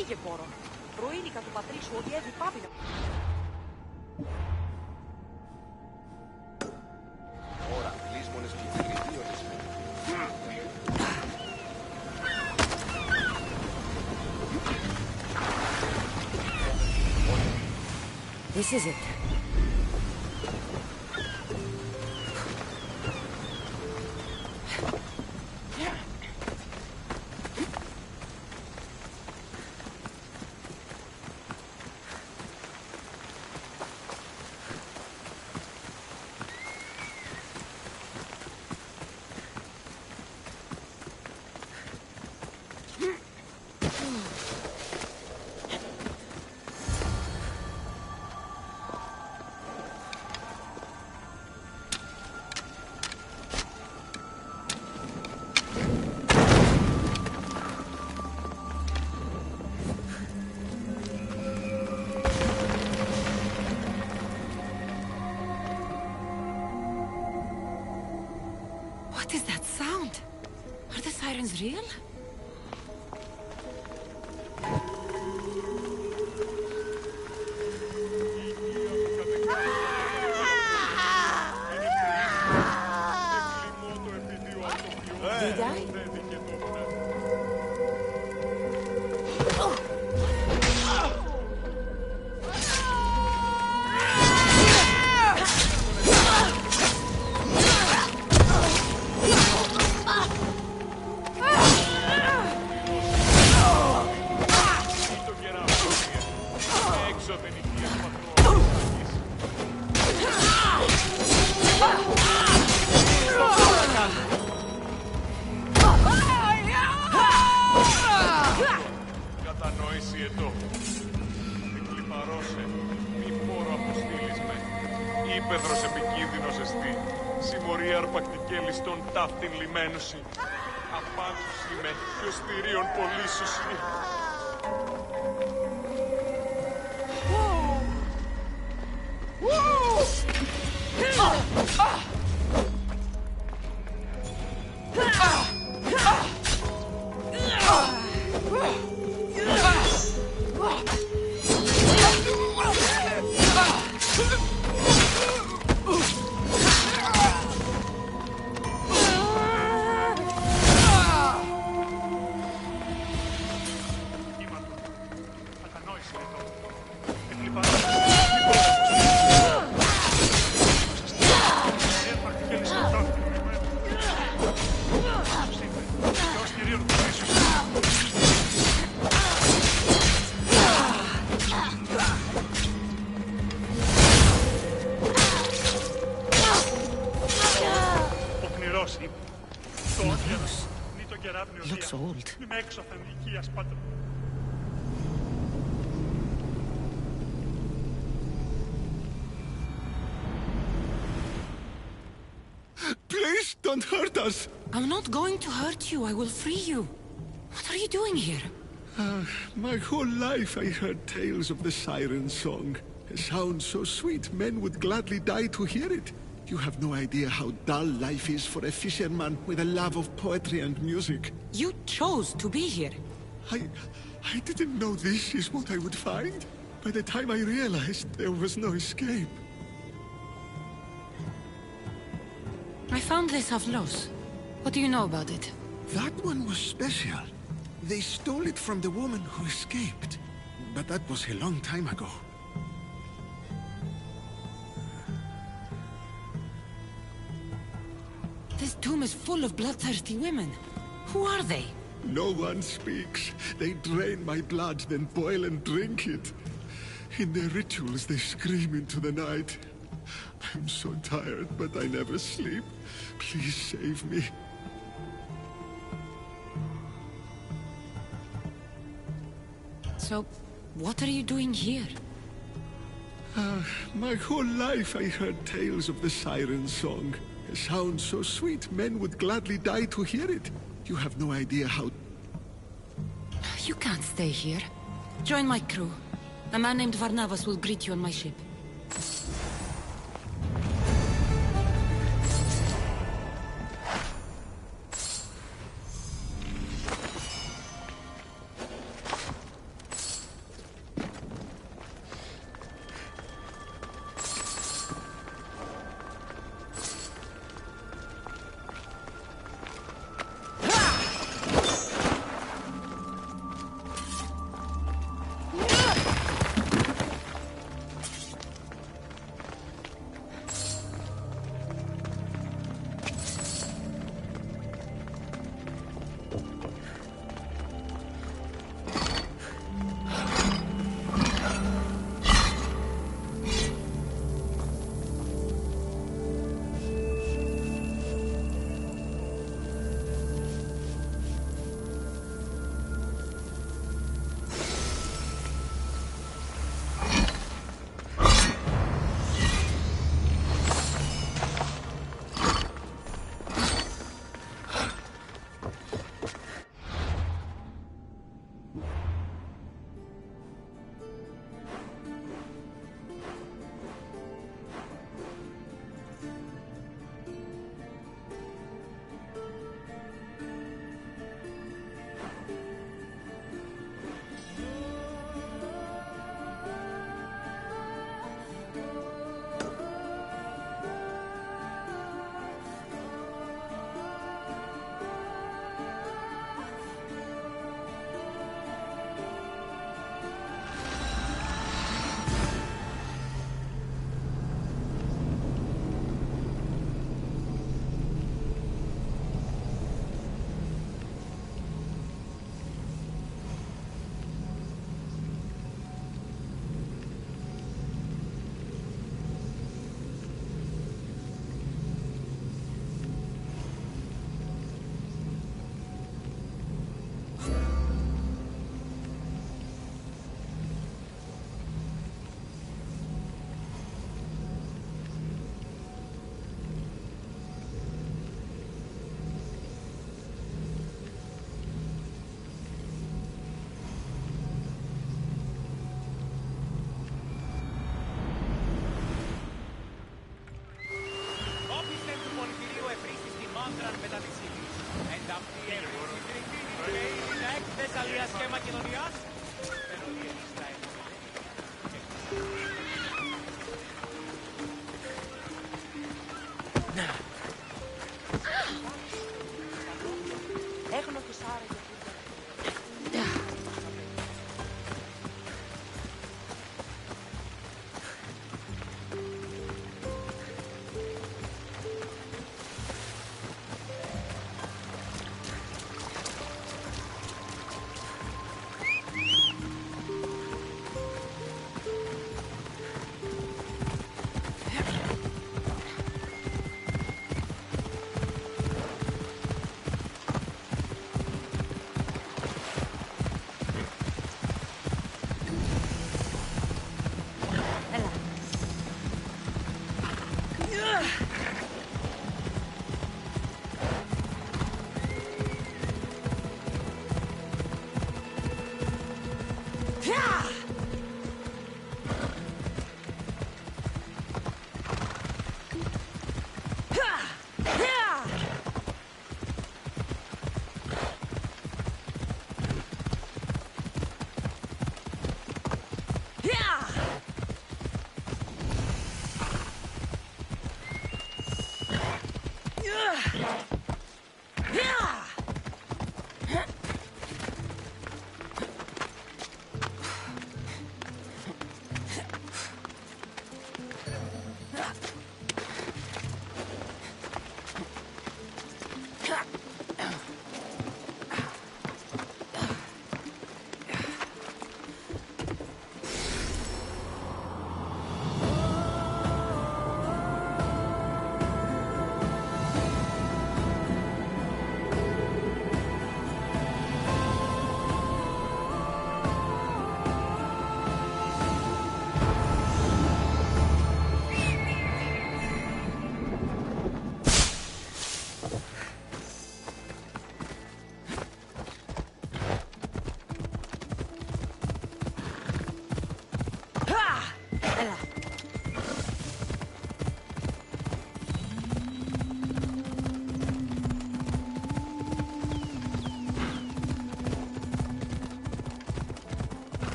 Φύγε, πόρο. Προείδηκα του πατρί σου ότι έχει πάπη να... Τώρα, κλείσμονες και κριτήονες. This is it. What is that sound? Are the sirens real? Did I? Κατανόηση εδώ. Εκλιπαρώσε. Μη φόρο αποστήλεις με. Ήπεδρος επικίνδυνος εστί. Συμμορία αρπακτικέλιστον ταύτην λιμένωση. Απάντους είμαι και ως θηρίων πολύσουσι. Looks old. Please don't hurt us. I'm not going to hurt you. I will free you. What are you doing here? My whole life I heard tales of the siren song. A sound so sweet, men would gladly die to hear it. You have no idea how dull life is for a fisherman with a love of poetry and music. You chose to be here. I didn't know this is what I would find. By the time I realized there was no escape. I found this Avlos. What do you know about it? That one was special. They stole it from the woman who escaped. But that was a long time ago. This tomb is full of bloodthirsty women. Who are they? No one speaks. They drain my blood, then boil and drink it. In their rituals, they scream into the night. I'm so tired, but I never sleep. Please save me. So, what are you doing here? My whole life I heard tales of the siren song. A sound so sweet, men would gladly die to hear it. You have no idea how... You can't stay here. Join my crew. A man named Varnavas will greet you on my ship. Θες αλλιώς σχέμα κοινωνιάς? Έχω και Σάρα για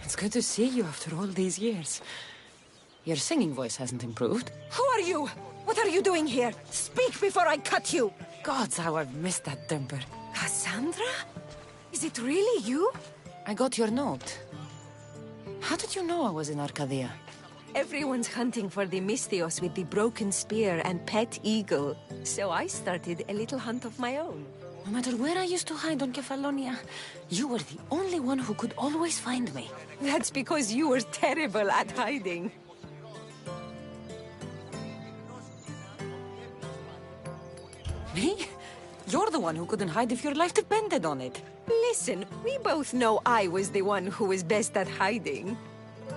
It's good to see you after all these years. Your singing voice hasn't improved. Who are you? What are you doing here? Speak before I cut you! Gods, how I've missed that temper. Cassandra? Is it really you? I got your note. How did you know I was in Arcadia? Everyone's hunting for the Misthios with the broken spear and pet eagle. So I started a little hunt of my own. No matter where I used to hide on Kefalonia, you were the only one who could always find me. That's because you were terrible at hiding. Me? You're the one who couldn't hide if your life depended on it. Listen, we both know I was the one who was best at hiding.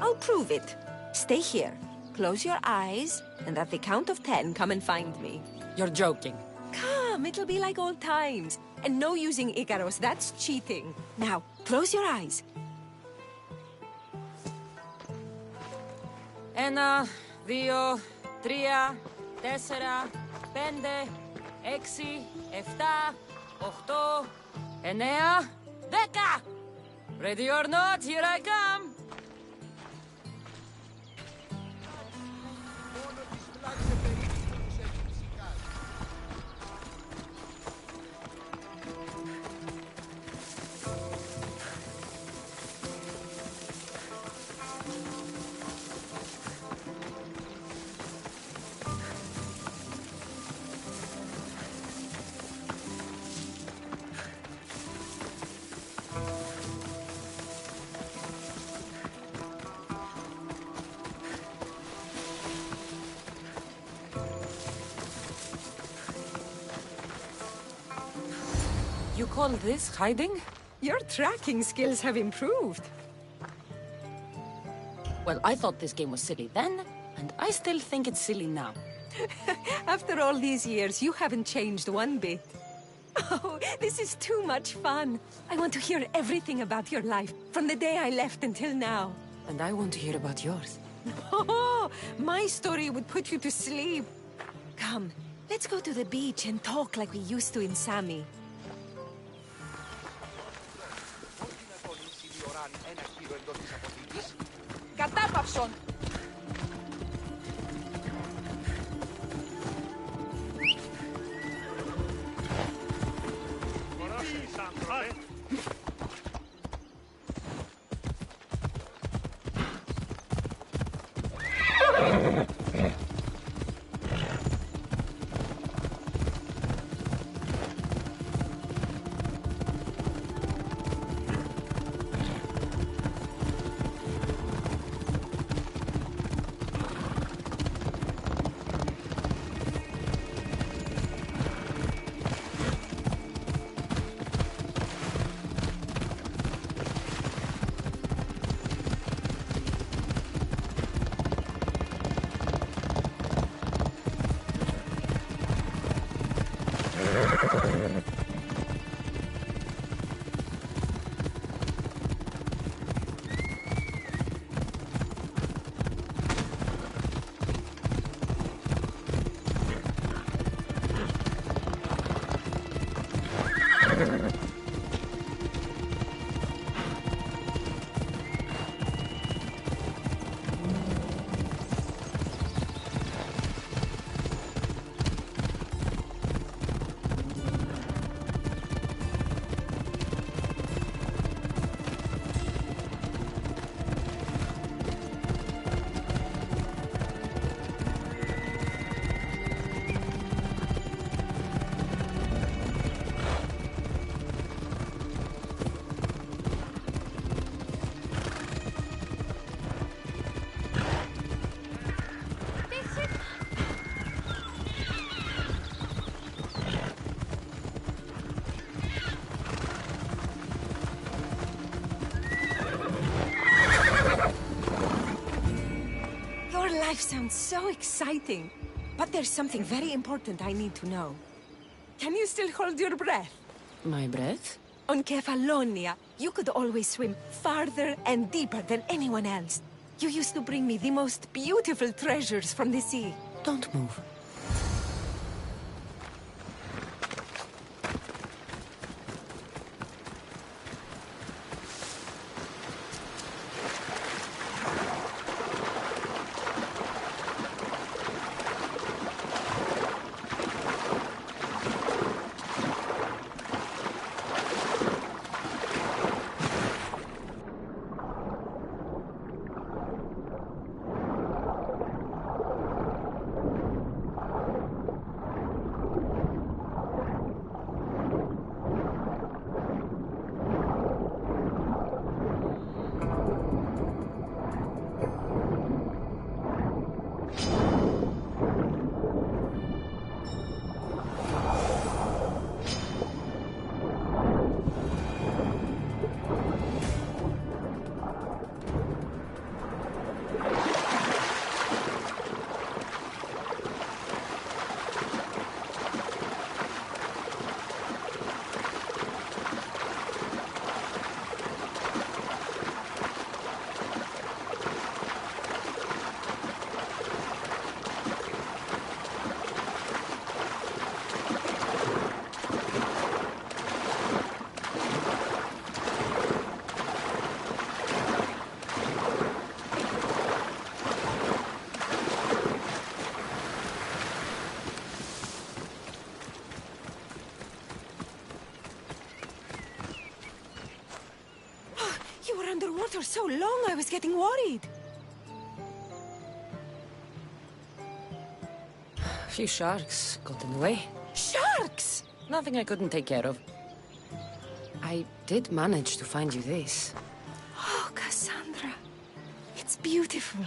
I'll prove it. Stay here, close your eyes, and at the count of 10, come and find me. You're joking. Come, it'll be like old times. And no using Icaros, that's cheating. Now, close your eyes. 1, 2, 3, 4, 5, 6, 7, 8, 9, 10! Ready or not, here I come! call this hiding? Your tracking skills have improved. Well, I thought this game was silly then, and I still think it's silly now. After all these years, you haven't changed one bit. Oh, this is too much fun. I want to hear everything about your life, from the day I left until now. And I want to hear about yours. Oh, my story would put you to sleep. Come, let's go to the beach and talk like we used to in Sami. Κατάπαυσον! Life sounds so exciting, but there's something very important I need to know. Can you still hold your breath? My breath? On Kefalonia, you could always swim farther and deeper than anyone else. You used to bring me the most beautiful treasures from the sea. Don't move. Underwater so long, I was getting worried. A few sharks got in the way. Sharks? Nothing I couldn't take care of. I did manage to find you this. Oh, Cassandra. It's beautiful.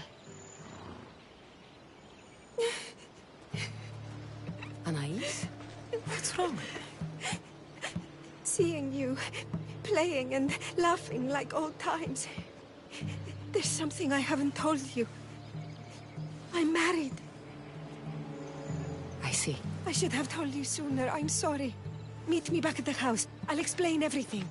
Anais? What's wrong? seeing you playing and laughing like old times. There's something I haven't told you. I'm married. I see. I should have told you sooner. I'm sorry. Meet me back at the house. I'll explain everything.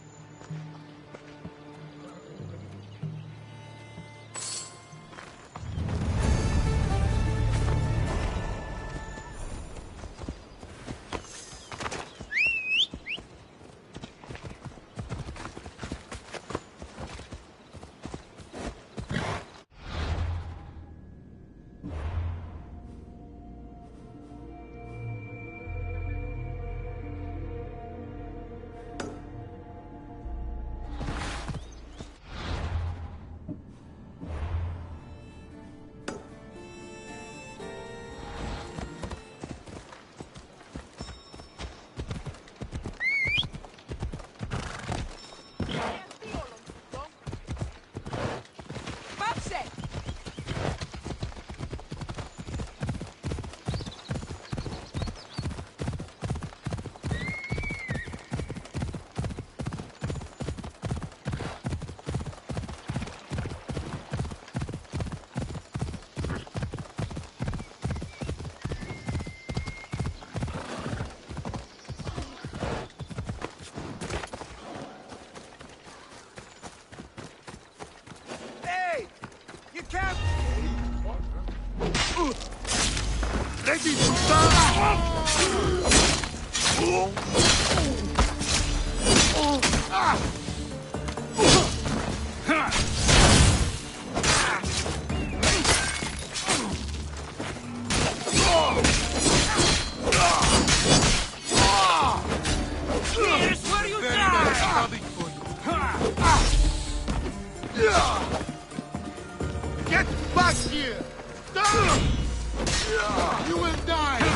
Ready to start! Here's where you die! Get back here! You will die!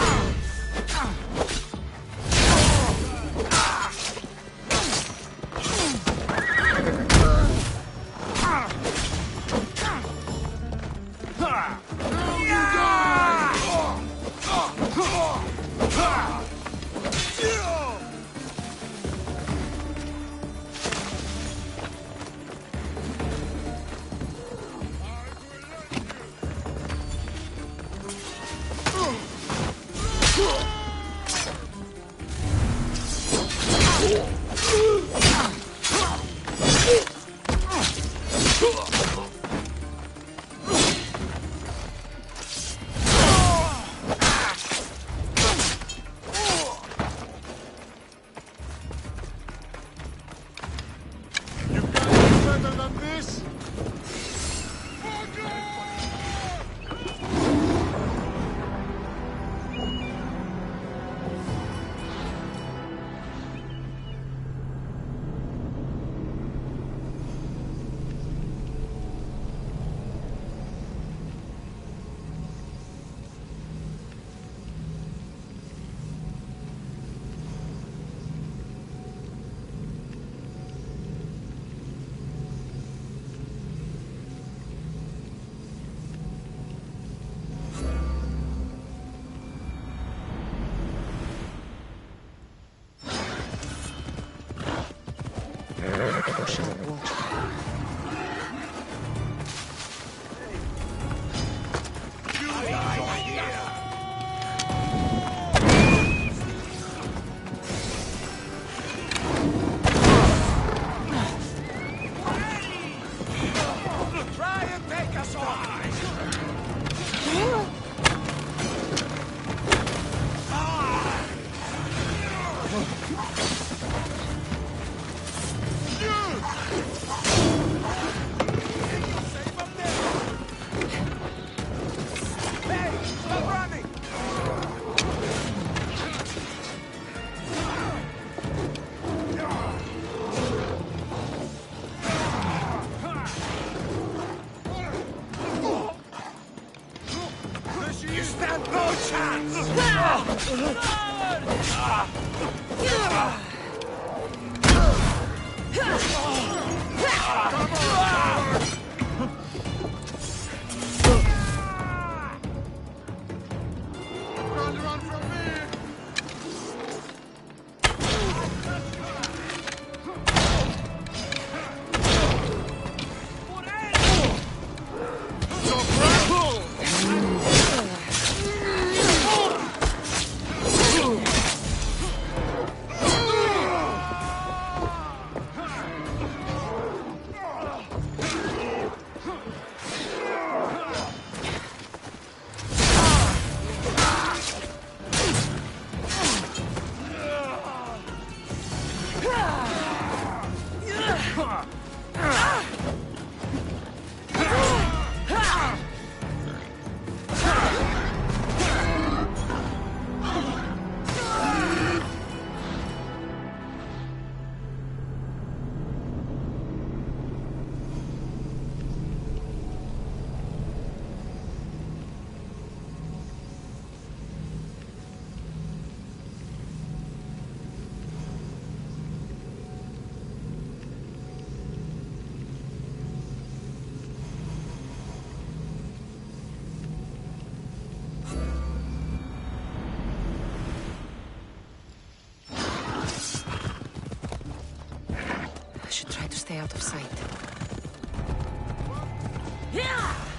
I should try to stay out of sight. Yeah!